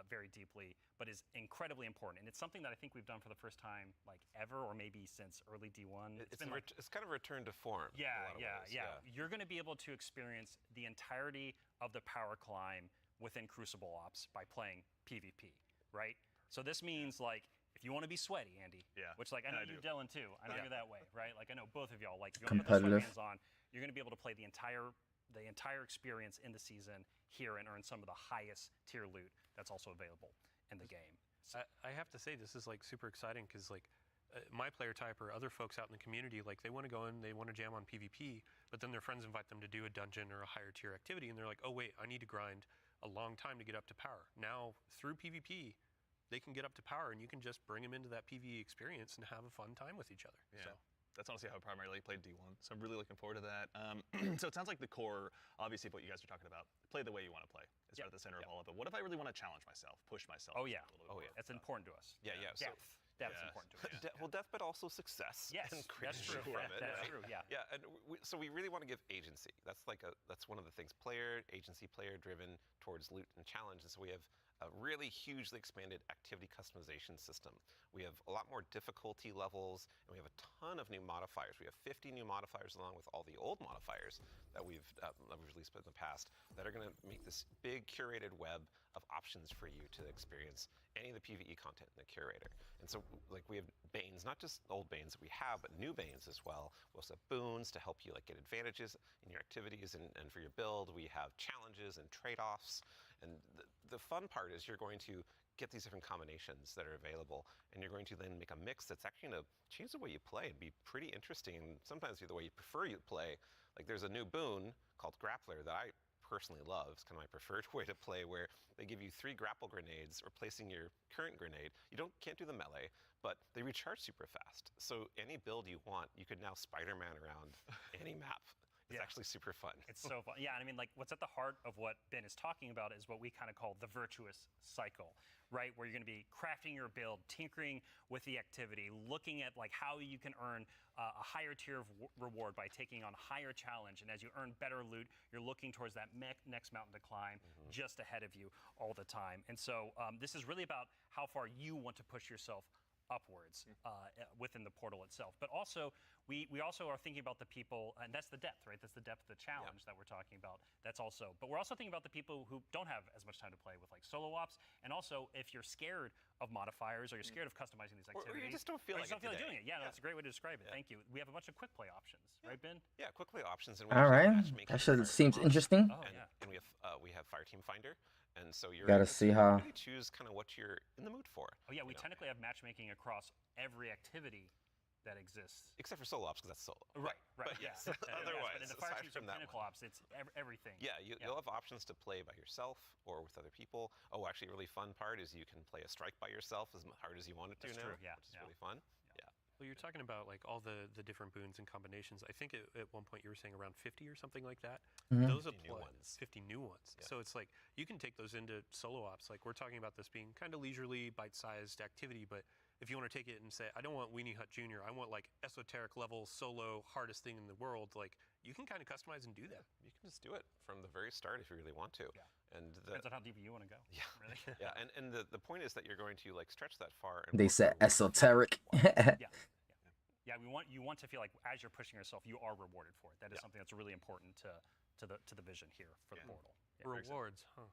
very deeply, but is incredibly important, and it's something that I think we've done for the first time like ever, or maybe since early D1. It's kind of a return to form. Yeah. You're going to be able to experience the entirety of the power climb within Crucible Ops by playing PvP, right? So this means like if you want to be sweaty, Andy, Yeah, which like I know and I you, do. Dylan too. I know Yeah. you're that way, right? Like I know both of y'all. Like if you want to put the Competitive. sweatbands on, you're going to be able to play the entire experience in the season here and earn some of the highest tier loot that's also available in the game. I have to say this is like super exciting because like my player type or other folks out in the community, like they want to go in, they want to jam on PvP, but then their friends invite them to do a dungeon or a higher tier activity, and they're like, oh wait, I need to grind a long time to get up to power. Now through PvP, they can get up to power, and you can just bring them into that PvE experience and have a fun time with each other. Yeah. So. That's honestly how I primarily played D1, so I'm really looking forward to that. So it sounds like the core, obviously, of what you guys are talking about, play the way you want to play. It's at the center of all of it. What if I really want to challenge myself, push myself? Oh yeah, a little bit more? That's important to us. Yeah. So Depth's Yes. important to us. Well, death, but also success. Yes, and that's true. from it. That's true. Yeah. Yeah, and so we really want to give agency. That's one of the things. Player agency, player driven towards loot and challenge. And so we have a really hugely expanded activity customization system. We have a lot more difficulty levels, and we have a ton of new modifiers. We have 50 new modifiers along with all the old modifiers that we've released in the past that are going to make this big curated web of options for you to experience any of the PvE content in the curator. And so like we have Banes, not just old Banes that we have, but new Banes as well. We also have boons to help you like get advantages in your activities and for your build. We have challenges and trade-offs. And the fun part is you're going to get these different combinations that are available, and you're going to then make a mix that's actually going to change the way you play and be pretty interesting, and sometimes be the way you prefer you play. Like there's a new boon called Grappler that I personally love. It's kind of my preferred way to play, where they give you 3 grapple grenades replacing your current grenade. You can't do the melee, but they recharge super fast. So any build you want, you could now Spider-Man around any map. It's actually super fun. It's so fun. Yeah, and I mean, like, what's at the heart of what Ben is talking about is what we kind of call the virtuous cycle, right? Where you're going to be crafting your build, tinkering with the activity, looking at like how you can earn a higher tier of reward by taking on higher challenge. And as you earn better loot, you're looking towards that next mountain to climb just ahead of you all the time. And so this is really about how far you want to push yourself upwards within the portal itself. But also, we also are thinking about the people, and that's the depth, right? That's the depth of the challenge that we're talking about. That's also, but we're also thinking about the people who don't have as much time to play with like solo ops, and also if you're scared of modifiers or you're scared of customizing these activities. Or you just don't feel like doing it. Yeah, that's a great way to describe it. Thank you. We have a bunch of quick play options, right, Ben? Yeah, quick play options. And All right, that should seems interesting. Oh, and we have Fireteam Finder, and so you're Gotta able see to how- really choose kind of what you're in the mood for. Oh yeah, we technically have matchmaking across every activity that exists. Except for solo ops, because that's solo. Right. But yes, otherwise, but in the aside Fireteams from or that Pinnacle one. Ops, it's everything. Yeah, you'll have options to play by yourself or with other people. Oh, actually, a really fun part is you can play a strike by yourself as hard as you want it to That's now, true, yeah, which is really fun. Yeah. Well, you're talking about like all the different boons and combinations. I think at one point you were saying around 50 or something like that. Those 50 new apply- ones. 50 new ones. Yeah. So it's like you can take those into solo ops. Like we're talking about this being kind of leisurely, bite-sized activity, but if you want to take it and say, I don't want Weenie Hut Jr., I want like esoteric level solo hardest thing in the world, like you can kind of customize and do that. You can just do it from the very start if you really want to. Yeah. And Depends on how deep you want to go. Yeah. Really. yeah, and the point is that you're going to like stretch that far. And They said also- esoteric. Yeah, you want to feel like as you're pushing yourself, you are rewarded for it. That is something that's really important to the vision here for the portal. Yeah. Rewards, huh?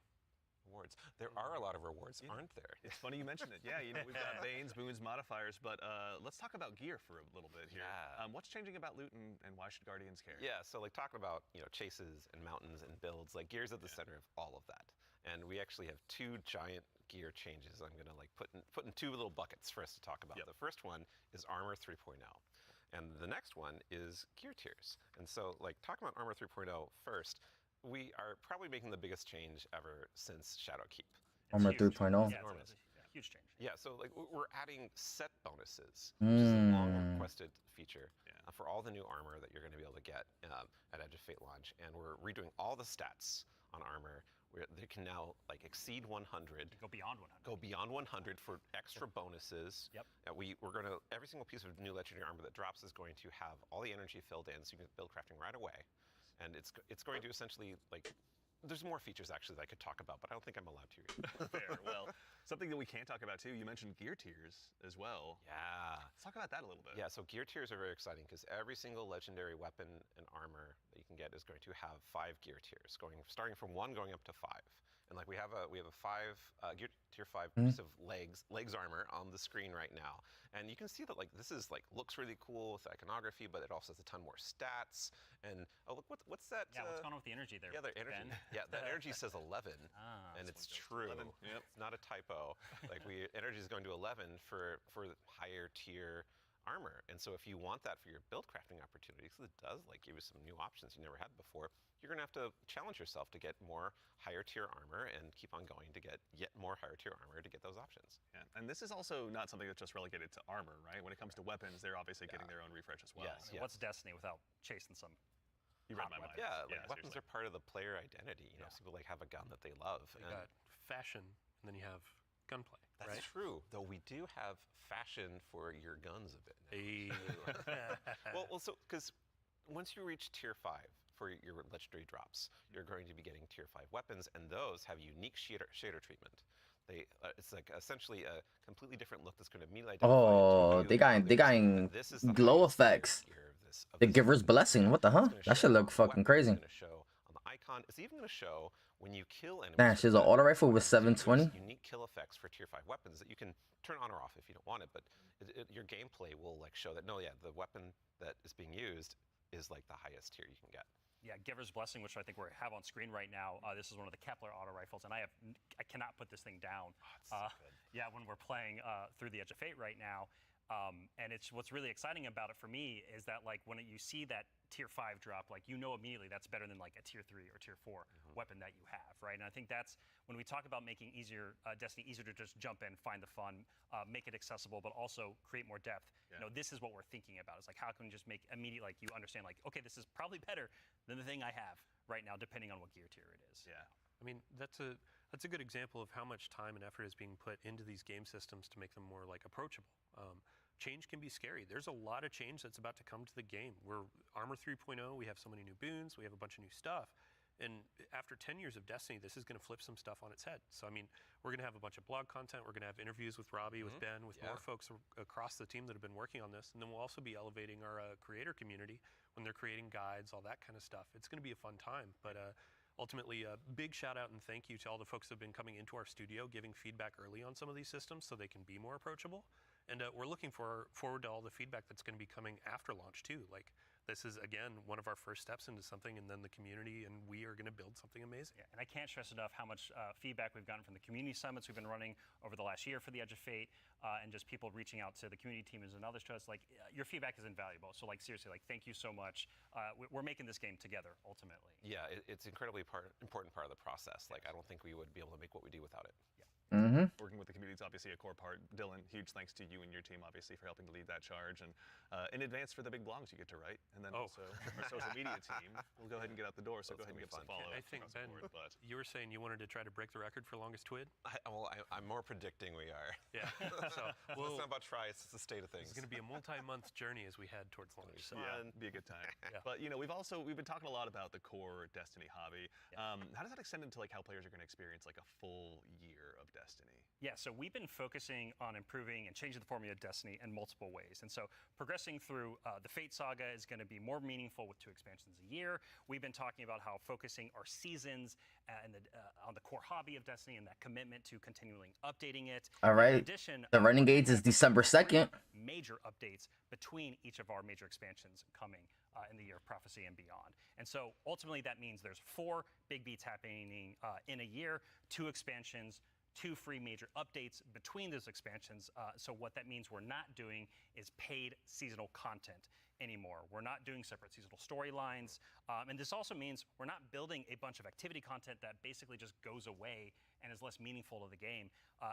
Rewards. There are a lot of rewards, aren't there? It's funny you mentioned it. Yeah, we've got Banes, boons, modifiers, but let's talk about gear for a little bit here. Yeah. What's changing about loot and why should Guardians care? Yeah, so like talking about chases and mountains and builds, like gear's at the center of all of that. And we actually have 2 giant gear changes I'm gonna like put in 2 little buckets for us to talk about. Yep. The first one is Armor 3.0. And the next one is gear tiers. And so like talking about Armor 3.0 first, we are probably making the biggest change ever since Shadowkeep. Armor Huge. 3.0. Yeah, enormous. it's a huge change. Yeah, so like we're adding set bonuses, which is a long requested feature for all the new armor that you're going to be able to get at Edge of Fate launch, and we're redoing all the stats on armor. Where they can now like exceed 100. Go beyond 100. Go beyond 100 for extra bonuses. Yep. We're going to every single piece of new legendary armor that drops is going to have all the energy filled in, so you can build crafting right away, and it's going to essentially like. There's more features actually that I could talk about, but I don't think I'm allowed to. Fair. Well, something that we can talk about too, you mentioned gear tiers as well. Yeah. Let's talk about that a little bit. Yeah, so gear tiers are very exciting because every single legendary weapon and armor that you can get is going to have 5 gear tiers, starting from 1 going up to 5. And like we have a tier 5 piece of legs armor on the screen right now, and you can see that like this is like looks really cool with iconography, but it also has a ton more stats. And oh look, what's that? Yeah, what's going on with the energy there? Yeah, the energy. Ben? Yeah, that energy says 11, and This it's one goes to true. 11. Yep. It's not a typo. Like energy is going to 11 for higher tier armor. And so if you want that for your build crafting opportunities, it does like give you some new options you never had before. You're gonna have to challenge yourself to get more higher tier armor and keep on going to get yet more higher tier armor to get those options. Yeah. And this is also not something that's just relegated to armor, right? When it comes to weapons, they're obviously getting their own refresh as well. Yes, I mean, what's Destiny without chasing some? You read hot my mind. weapons? Yeah, like weapons seriously. are part of the player identity. You know, some people like have a gun that they love. You got fashion, and then you have gunplay. That's right? true, though we do have fashion for your guns a bit now. Well, so because once you reach tier 5 for your legendary drops, you're going to be getting tier 5 weapons, and those have unique shader treatment. It's like essentially a completely different look that's going to immediately identify. Oh, they got this is the glow highest tier effects. of The this Giver's weapon. Blessing. What the It's huh? gonna That show should look on the fucking weapon, crazy. It's going to show on the icon. It's even going to show when you kill enemies. Damn, with she's an that auto rifle with weapon. So there's 720. unique kill effects for tier 5 weapons that you can turn on or off if you don't want it, but your gameplay will like show that no, yeah, the weapon that is being used is like the highest tier you can get. Yeah, Giver's Blessing, which I think we have on screen right now. This is one of the Kepler auto rifles, and I cannot put this thing down. Oh, so good. Yeah, when we're playing through the Edge of Fate right now, and it's what's really exciting about it for me is that like when you see that tier 5 drop, like you know immediately that's better than like a tier 3 or tier 4 weapon that you have, right? And I think that's when we talk about making Destiny easier to just jump in, find the fun, make it accessible, but also create more depth. Yeah. You know, this is what we're thinking about. It's like how can we just make immediate like you understand like okay, this is probably better than the thing I have right now, depending on what gear tier it is. Yeah. I mean, that's a good example of how much time and effort is being put into these game systems to make them more like approachable. Change can be scary. There's a lot of change that's about to come to the game. We're Armor 3.0, we have so many new boons, we have a bunch of new stuff. And after 10 years of Destiny, this is going to flip some stuff on its head. So, I mean, we're going to have a bunch of blog content. We're going to have interviews with Robbie, with Ben, with more folks across the team that have been working on this. And then we'll also be elevating our creator community when they're creating guides, all that kind of stuff. It's going to be a fun time. But ultimately, a big shout out and thank you to all the folks that have been coming into our studio, giving feedback early on some of these systems so they can be more approachable. And we're looking forward to all the feedback that's going to be coming after launch too. Like this is again one of our first steps into something, and then the community and we are going to build something amazing. Yeah, and I can't stress enough how much feedback we've gotten from the community summits we've been running over the last year for the Edge of Fate, and just people reaching out to the community teams and others to us. Like your feedback is invaluable. So like seriously, like thank you so much. We're making this game together ultimately. Yeah, it's incredibly important part of the process. Like I don't think we would be able to make what we do without it. Yeah. Working with the community is obviously a core part. Dylan, huge thanks to you and your team, obviously, for helping to lead that charge. And in advance for the big blogs you get to write. And then also our social media team will go ahead and get out the door. So go ahead and give us a follow. I think, Ben, you were saying you wanted to try to break the record for longest twid? I'm more predicting we are. Yeah. So it's not about try, it's just the state of things. It's going to be a multi-month journey as we head towards launch. So yeah, be a good time. But you know, we've been talking a lot about the core Destiny hobby. How does that extend into like how players are going to experience like a full year of Destiny? Yeah, so we've been focusing on improving and changing the formula of Destiny in multiple ways. And so progressing through the Fate Saga is going to be more meaningful with 2 expansions a year. We've been talking about how focusing our seasons and on the core hobby of Destiny and that commitment to continually updating it. All right. In addition, the Renegades is December 2nd. Major updates between each of our major expansions coming in the Year of Prophecy and beyond. And so ultimately that means there's 4 big beats happening in a year, 2 expansions, 2 free major updates between those expansions. So what that means we're not doing is paid seasonal content anymore. We're not doing separate seasonal storylines. And this also means we're not building a bunch of activity content that basically just goes away and is less meaningful to the game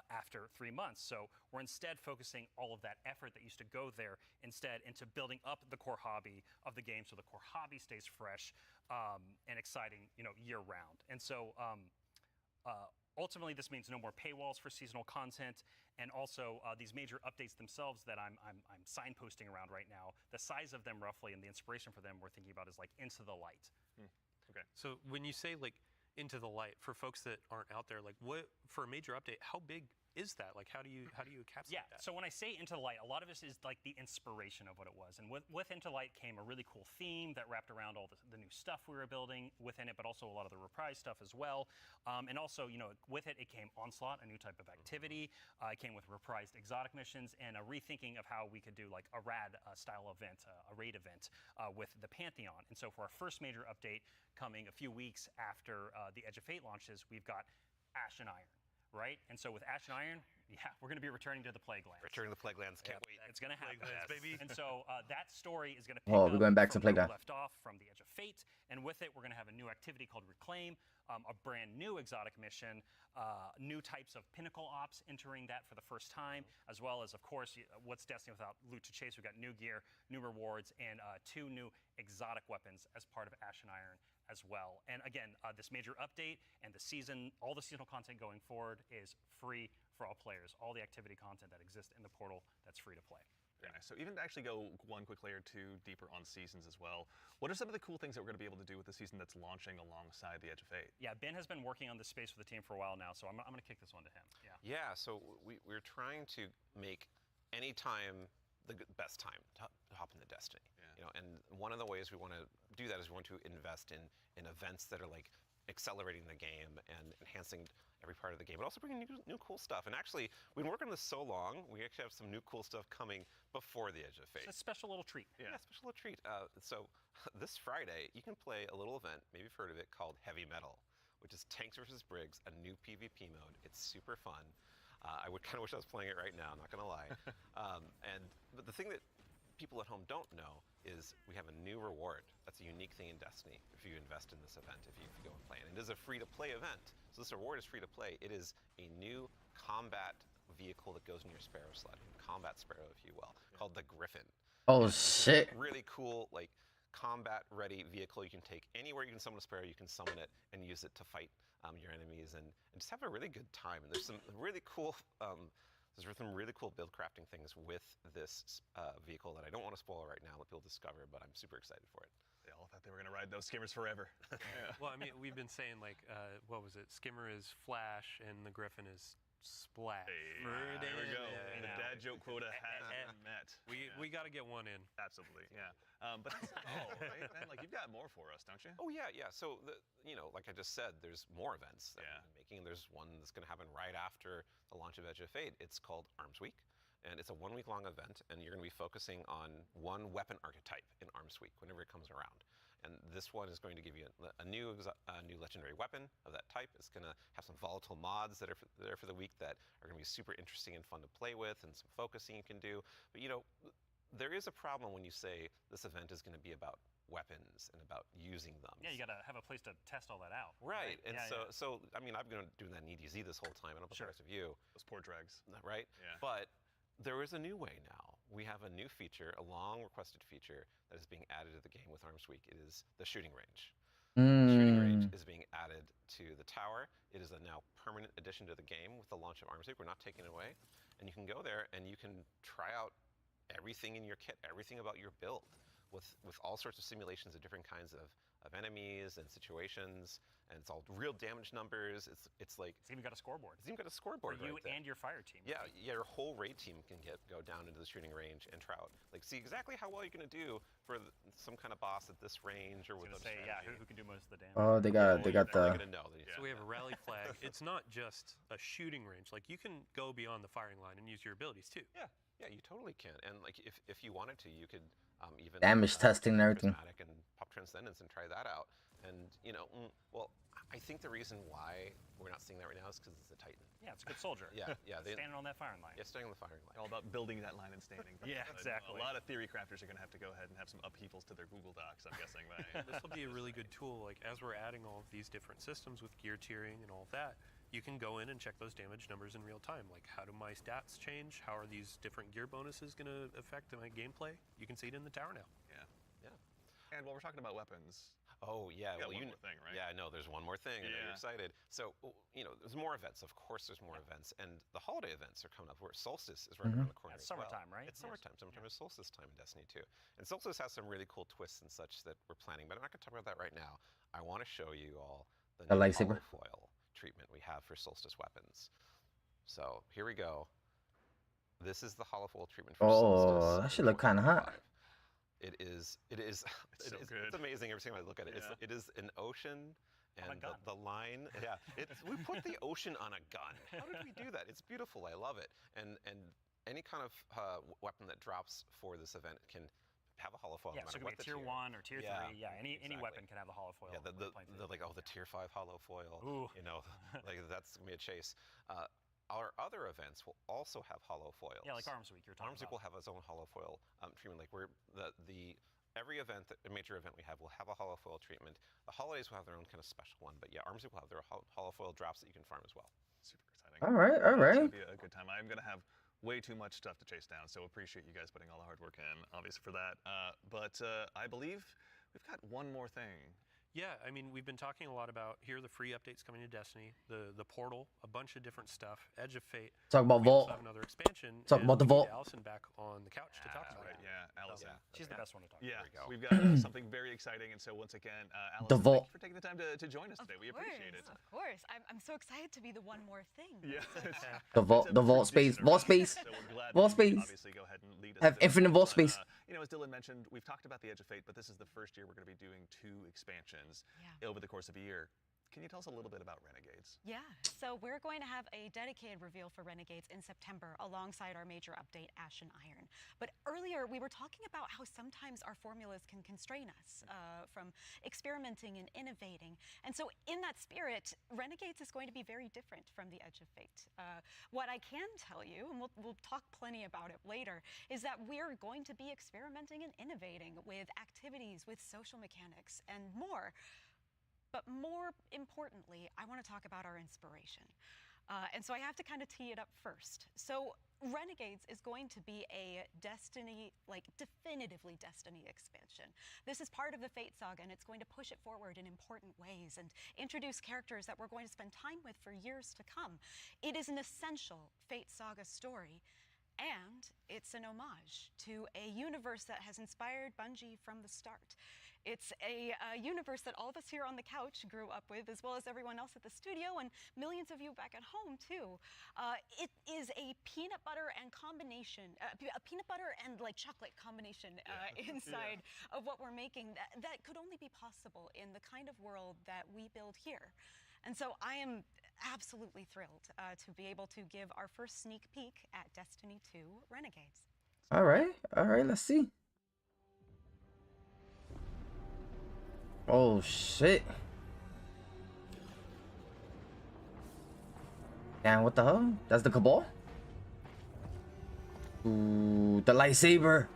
after 3 months. So we're instead focusing all of that effort that used to go there instead into building up the core hobby of the game so the core hobby stays fresh and exciting, you know, year round. And so ultimately, this means no more paywalls for seasonal content, and also these major updates themselves that I'm signposting around right now. The size of them roughly and the inspiration for them we're thinking about is like Into the Light. Okay. So when you say like Into the Light, for folks that aren't out there, like what for a major update, how big is that? Like, how do you encapsulate Yeah, that? so when I say Into the Light, a lot of this is like the inspiration of what it was. And with Into the Light came a really cool theme that wrapped around all the new stuff we were building within it, but also a lot of the reprise stuff as well. And also, with it came Onslaught, a new type of activity. It came with reprised exotic missions and a rethinking of how we could do like a rad style event, a raid event with the Pantheon. And so for our first major update coming a few weeks after the Edge of Fate launches, we've got Ash and Iron. Right? And so with Ash and Iron, yeah, we're going to be returning to the Plague Lands. Returning to the Plague Lands, can't wait. It's going to happen. Plague Lands, baby. And so that story is going to pick Oh, up we're going back to from where Plague we Land. left off from the Edge of Fate. And with it, we're going to have a new activity called Reclaim, a brand new exotic mission, new types of pinnacle ops entering that for the first time, as well as, of course, what's Destiny without loot to chase? We've got new gear, new rewards, and 2 new exotic weapons as part of Ash and Iron as well. And again, this major update and all the seasonal content going forward is free for all players. All the activity content that exists in the portal, that's free to play. Very nice. So even to actually go one quick layer deeper on seasons as well, what are some of the cool things that we're going to be able to do with the season that's launching alongside the Edge of Fate? Yeah, Ben has been working on this space for the team for a while now, so I'm going to kick this one to him. Yeah. Yeah, so we're trying to make any time the best time to hop into Destiny. Yeah. And one of the ways we want to do that is we want to invest in events that are like accelerating the game and enhancing every part of the game, but also bringing new cool stuff. And actually, we've been working on this so long, we actually have some new cool stuff coming before the Edge of Fate. It's a special little treat. Yeah, special little treat. So this Friday, you can play a little event, maybe you've heard of it, called Heavy Metal, which is Tanks vs. Briggs, a new PvP mode. It's super fun. I would kind of wish I was playing it right now, I'm not going to lie. But the thing that people at home don't know is we have a new reward. That's a unique thing in Destiny if you invest in this event, if you go and play it. And it is a free-to-play event. So this reward is free-to-play. It is a new combat vehicle that goes in your Sparrow slot, combat Sparrow, if you will, called the Griffin. Oh, And it's shit. a really cool, like, combat-ready vehicle you can take anywhere you can summon a Sparrow. You can summon it and use it to fight your enemies and just have a really good time. And there's some really cool build crafting things with this vehicle that I don't want to spoil right now, let people discover, but I'm super excited for it. They all thought they were going to ride those skimmers forever. Yeah. Well, I mean, we've been saying like, what was it? Skimmer is Flash, and the Griffin is Splash. Hey, there we go. The dad joke quota has been met. We got to get one in. Absolutely, yeah. But that's all, right, man? Like, you've got more for us, don't you? Oh, yeah. So, like I just said, there's more events that Yeah. we've been making. There's one that's going to happen right after the launch of Edge of Fate. It's called Arms Week. And it's a 1-week-long event, and you're going to be focusing on one weapon archetype in Arms Week whenever it comes around. And this one is going to give you a new legendary weapon of that type. It's going to have some volatile mods that are there for the week that are going to be super interesting and fun to play with, and some focusing you can do. But there is a problem when you say this event is going to be about weapons and about using them. Yeah, you got to have a place to test all that out. Right. And Yeah, so I mean, I've been doing that in EDZ this whole time. I don't know about the rest of you. Those poor dregs. Right? Yeah. But there is a new way now. We have a new feature, a long requested feature that is being added to the game with Arms Week. It is the shooting range. The shooting range is being added to the tower. It is a now permanent addition to the game with the launch of Arms Week. We're not taking it away. And you can go there and you can try out everything in your kit, everything about your build, with all sorts of simulations of different kinds of enemies and situations, and it's all real damage numbers. It's like It's even got a scoreboard. It's even got a scoreboard for you right there. and your fire team. Yeah, your whole raid team can go down into the shooting range and try out, like, see exactly how well you're going to do for some kind of boss at this range or with I was gonna say, yeah, who can do most of the damage. Oh, they got You're the. gonna know that So we have a rally flag. It's not just a shooting range. Like, you can go beyond the firing line and use your abilities too. Yeah, you totally can. And like, if you wanted to, you could even Damage testing and everything. Prismatic and pop Transcendence and try that out. And well, I think the reason why we're not seeing that right now is because it's a Titan. Yeah, it's a good soldier. Yeah. Standing on that firing line. Yeah, staying on the firing line. All about building that line and standing. Yeah, But exactly. A lot of theory crafters are going to have to go ahead and have some upheavals to their Google Docs, I'm guessing. This will be a really good tool. Like, as we're adding all of these different systems with gear tiering and all of that, you can go in and check those damage numbers in real time. Like, how do my stats change? How are these different gear bonuses going to affect my gameplay? You can see it in the tower now. Yeah. And while we're talking about weapons, oh yeah, you got one more thing, right? Yeah, no, there's one more thing. I know you're excited. So there's more events. Of course, there's more events, and the holiday events are coming up. Where Solstice is right around the corner. It's as well. summertime, right? It's summertime. Summertime is solstice time in Destiny 2, and Solstice has some really cool twists and such that we're planning. But I'm not going to talk about that right now. I want to show you all the A new lightsaber? holofoil treatment we have for Solstice weapons. So here we go. This is the holofoil treatment for Oh, Solstice. that should look kind of hot. 4.5. It is. It's so good. It's amazing every time I look at it. Yeah. It is an ocean, On a and gun. the line. Yeah, we put the ocean on a gun. How did we do that? It's beautiful. I love it. And any kind of weapon that drops for this event can have a holofoil. Yeah, no so matter it could what be the tier 1 or tier 3. Yeah, Yeah, any exactly. weapon can have the holofoil. Yeah, when playing through. the tier 5 holofoil. Ooh. You know, like that's gonna be a chase. Our other events will also have holofoils. Yeah, like Arms Week you're talking Arms Week about. will have its own holofoil treatment. Like every event, a major event we have will have a holofoil treatment. The holidays will have their own kind of special one, but yeah, Arms Week will have their holofoil drops that you can farm as well. Super exciting. All right, all It's right. gonna be a good time. I'm gonna have way too much stuff to chase down, so appreciate you guys putting all the hard work in, obviously, for that. But I believe we've got one more thing. Yeah, I mean, we've been talking a lot about here are the free updates coming to Destiny, the portal, a bunch of different stuff, Edge of Fate. Talk about We also Vault. have another expansion. Talk and about the we need Vault. Allison back on the couch to talk That's about right. it. Yeah, Allison. She's the best one to talk Yeah, There we go. we've got something very exciting, and so once again, Allison, Vault. thank you for taking the time to join us today. We appreciate it. Of course. I'm so excited to be the one more thing. Yeah. The vault space, vault space, So we're glad vault that you space. obviously go ahead and lead us Have to this. infinite vault But, space. you know, as Dylan mentioned, we've talked about the Edge of Fate, but this is the first year we're going to be doing 2 expansions over the course of a year. Can you tell us a little bit about Renegades? Yeah, so we're going to have a dedicated reveal for Renegades in September alongside our major update, Ash and Iron. But earlier we were talking about how sometimes our formulas can constrain us from experimenting and innovating. And so in that spirit, Renegades is going to be very different from the Edge of Fate. What I can tell you, and we'll talk plenty about it later, is that we're going to be experimenting and innovating with activities, with social mechanics, and more. But more importantly, I want to talk about our inspiration. And so I have to kind of tee it up first. So Renegades is going to be a Destiny, like definitively Destiny expansion. This is part of the Fate saga, and it's going to push it forward in important ways and introduce characters that we're going to spend time with for years to come. It is an essential Fate saga story, and it's an homage to a universe that has inspired Bungie from the start. It's a universe that all of us here on the couch grew up with, as well as everyone else at the studio and millions of you back at home too. It is a peanut butter and combination, a peanut butter and like chocolate combination inside of what we're making that could only be possible in the kind of world that we build here. And so I am absolutely thrilled to be able to give our first sneak peek at Destiny 2 Renegades. All right, let's see. Oh shit. And what the hell? That's the Cabal? Ooh, the lightsaber.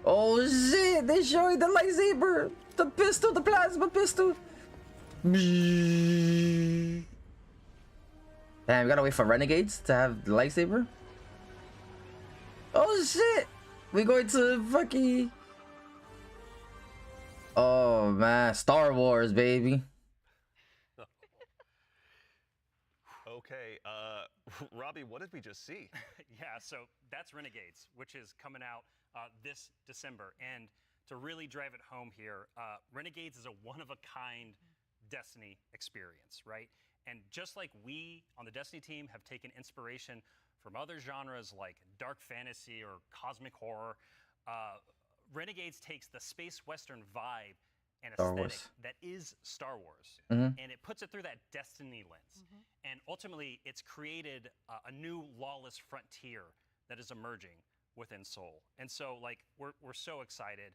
Oh shit, they're showing the lightsaber. The pistol, the plasma pistol. Damn, we gotta wait for Renegades to have the lightsaber. Oh shit! We going to fucking... Oh man, Star Wars, baby. Okay, Robbie, what did we just see? Yeah, so that's Renegades, which is coming out this December. And to really drive it home here, Renegades is a one-of-a-kind Destiny experience, right? And just like we on the Destiny team have taken inspiration from other genres like dark fantasy or cosmic horror, Renegades takes the space western vibe and aesthetic that is Star Wars, and it puts it through that Destiny lens. And ultimately, it's created a new lawless frontier that is emerging within Seoul. And so, like, we're so excited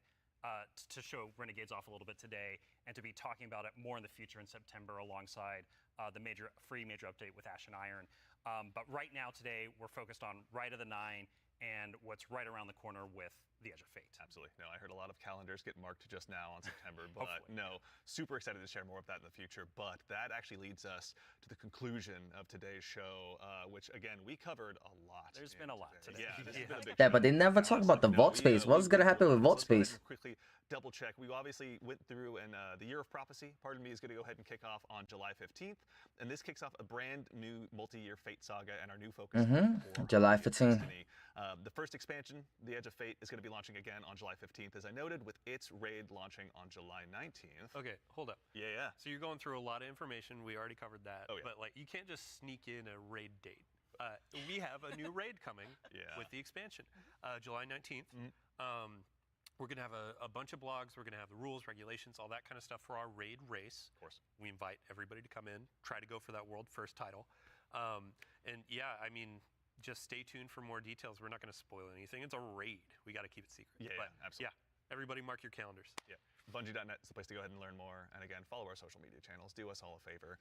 to show Renegades off a little bit today and to be talking about it more in the future in September alongside the free major update with Ash and Iron. But right now, today, we're focused on Rite of the Nine and what's right around the corner with the Edge of Fate. Absolutely. No, I heard a lot of calendars get marked just now on September, but no, super excited to share more of that in the future. But that actually leads us to the conclusion of today's show, which again, we covered a lot. There's been a lot today. Yeah, this has been a big Yeah, show. but they never talk about the vault space. What's gonna happen with vault Let's go ahead space? and quickly double check. We obviously went through, and the Year of Prophecy, pardon me, is going to go ahead and kick off on July 15th. And this kicks off a brand new multi-year Fate saga and our new focus for July Destiny. 15th. The first expansion, The Edge of Fate, is going to be launching again on July 15th, as I noted, with its raid launching on July 19th. Okay, hold up. Yeah. So you're going through a lot of information. We already covered that. Oh, yeah. But like, you can't just sneak in a raid date. We have a new raid coming Yeah. with the expansion, July 19th. We're going to have a bunch of blogs. We're going to have the rules, regulations, all that kind of stuff for our raid race. Of course. We invite everybody to come in, try to go for that world first title. And yeah, I mean, just stay tuned for more details. We're not going to spoil anything. It's a raid. We got to keep it secret. Yeah, But absolutely. yeah, everybody mark your calendars. Yeah. Bungie.net is the place to go ahead and learn more. And again, follow our social media channels. Do us all a favor.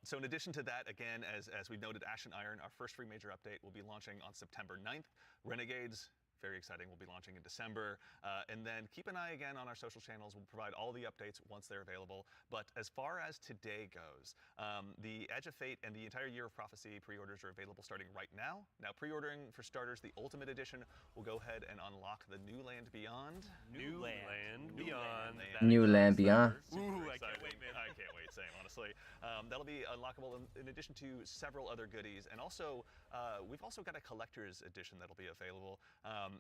So in addition to that, again, as we've noted, Ash and Iron, our first free major update, will be launching on September 9th. Renegades, very exciting, will be launching in December. And then keep an eye again on our social channels. We'll provide all the updates once they're available. But as far as today goes, the Edge of Fate and the entire Year of Prophecy pre-orders are available starting right now. Now, pre-ordering for starters, the Ultimate Edition will go ahead and unlock the New Land Beyond. New Land Beyond. New Land Beyond. Ooh, I Exciting. can't wait, man. I can't wait, same, honestly. That'll be unlockable in addition to several other goodies. And also, we've also got a collector's edition that'll be available.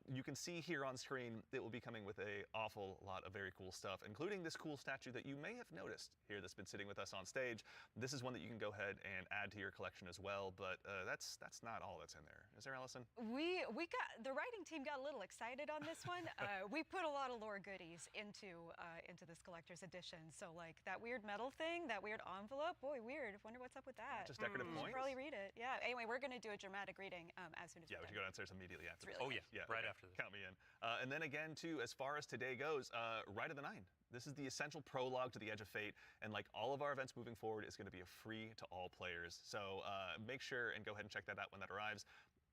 You can see here on screen, it will be coming with an awful lot of very cool stuff, including this cool statue that you may have noticed here that's been sitting with us on stage. This is one that you can go ahead and add to your collection as well, but that's not all that's in there. Is there, Allison? We got the writing team got a little excited on this one. We put a lot of lore goodies into this collector's edition. So like that weird metal thing, that weird envelope, boy, weird. Wonder what's up with that. Just decorative You points? should probably read it. Yeah. Anyway, we're gonna do a dramatic reading as soon as Yeah, we should go downstairs immediately after. It's really Oh yeah, right okay. after this. Count me in. And then again, too, as far as today goes, Rite of the Nine. This is the essential prologue to the Edge of Fate, and like all of our events moving forward, is going to be a free to all players. So make sure and go ahead and check that out when that arrives.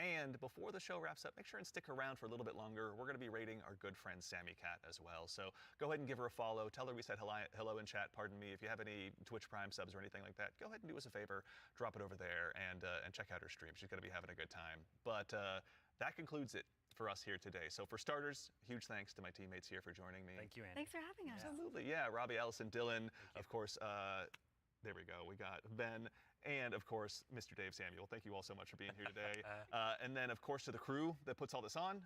And before the show wraps up, make sure and stick around for a little bit longer. We're going to be rating our good friend Sammy Cat as well. So go ahead and give her a follow. Tell her we said hello in chat. Pardon me. If you have any Twitch Prime subs or anything like that, go ahead and do us a favor. Drop it over there and check out her stream. She's going to be having a good time. But that concludes it for us here today. So for starters, huge thanks to my teammates here for joining me. Thank you, Andy. Thanks for having us. Absolutely, yeah. Robbie, Allison, Dylan, of course. There we go. We got Ben, and of course, Mr. Dave Samuel. Thank you all so much for being here today. And then, of course, to the crew that puts all this on.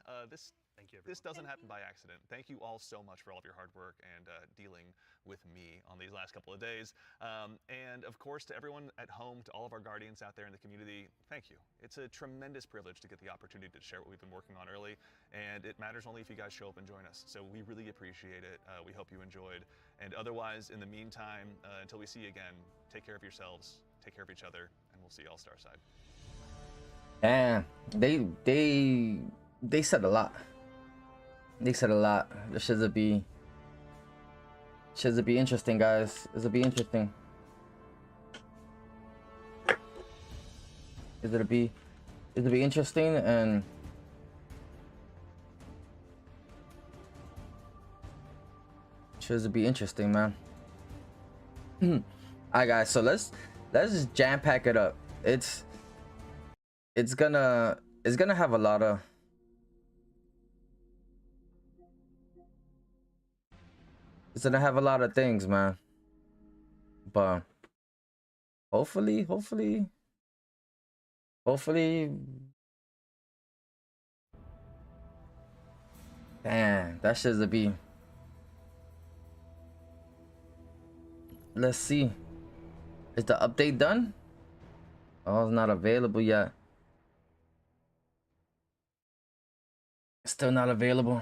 Thank you, This doesn't Thank happen by accident. Thank you all so much for all of your hard work and dealing with me on these last couple of days. And of course, to everyone at home, to all of our guardians out there in the community, thank you. It's a tremendous privilege to get the opportunity to share what we've been working on early, and it matters only if you guys show up and join us. So we really appreciate it. We hope you enjoyed. And otherwise, in the meantime, until we see you again, take care of yourselves, take care of each other, and we'll see you all Starside. Damn, they said a lot. They said a lot. This should be interesting, guys. This will be interesting. It'll be interesting, and should be interesting, man. Alright, guys. So let's just jam pack it up. It's gonna have a lot of. It's gonna have a lot of things, man. But hopefully, damn, that should be. Let's see. Is the update done? Oh, it's not available yet. Still not available.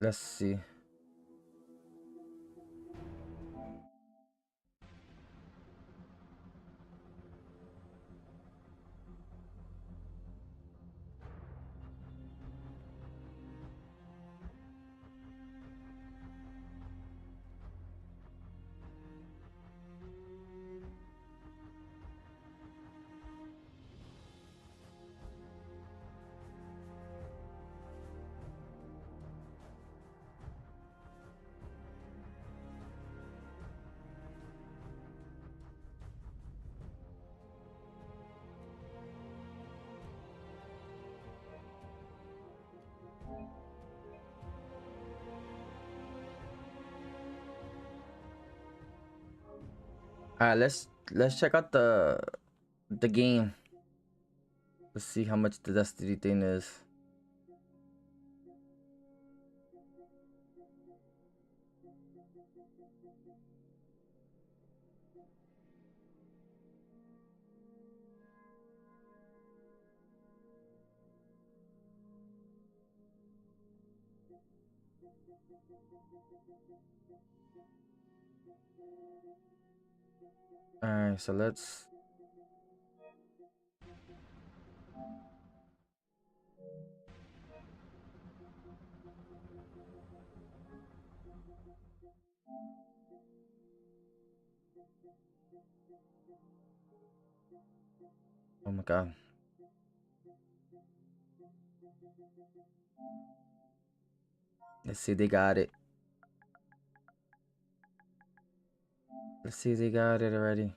Let's see. All right, let's check out the game. Let's see how much the Destiny thing is. All right, so let's. Oh my god. Let's see, they got it. Let's see, they got it already.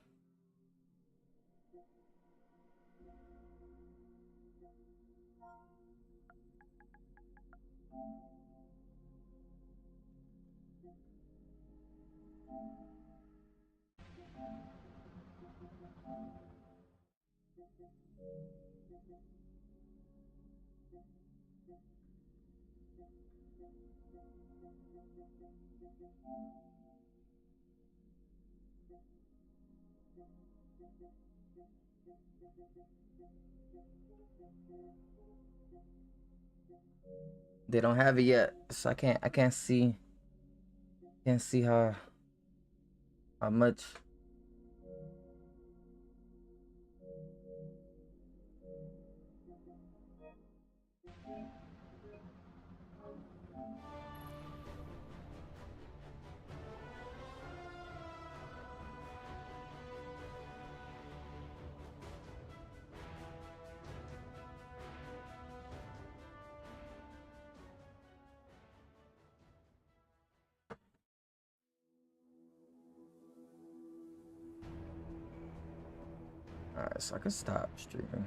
They don't have it yet, so I can't see how much. Alright, so I can stop streaming.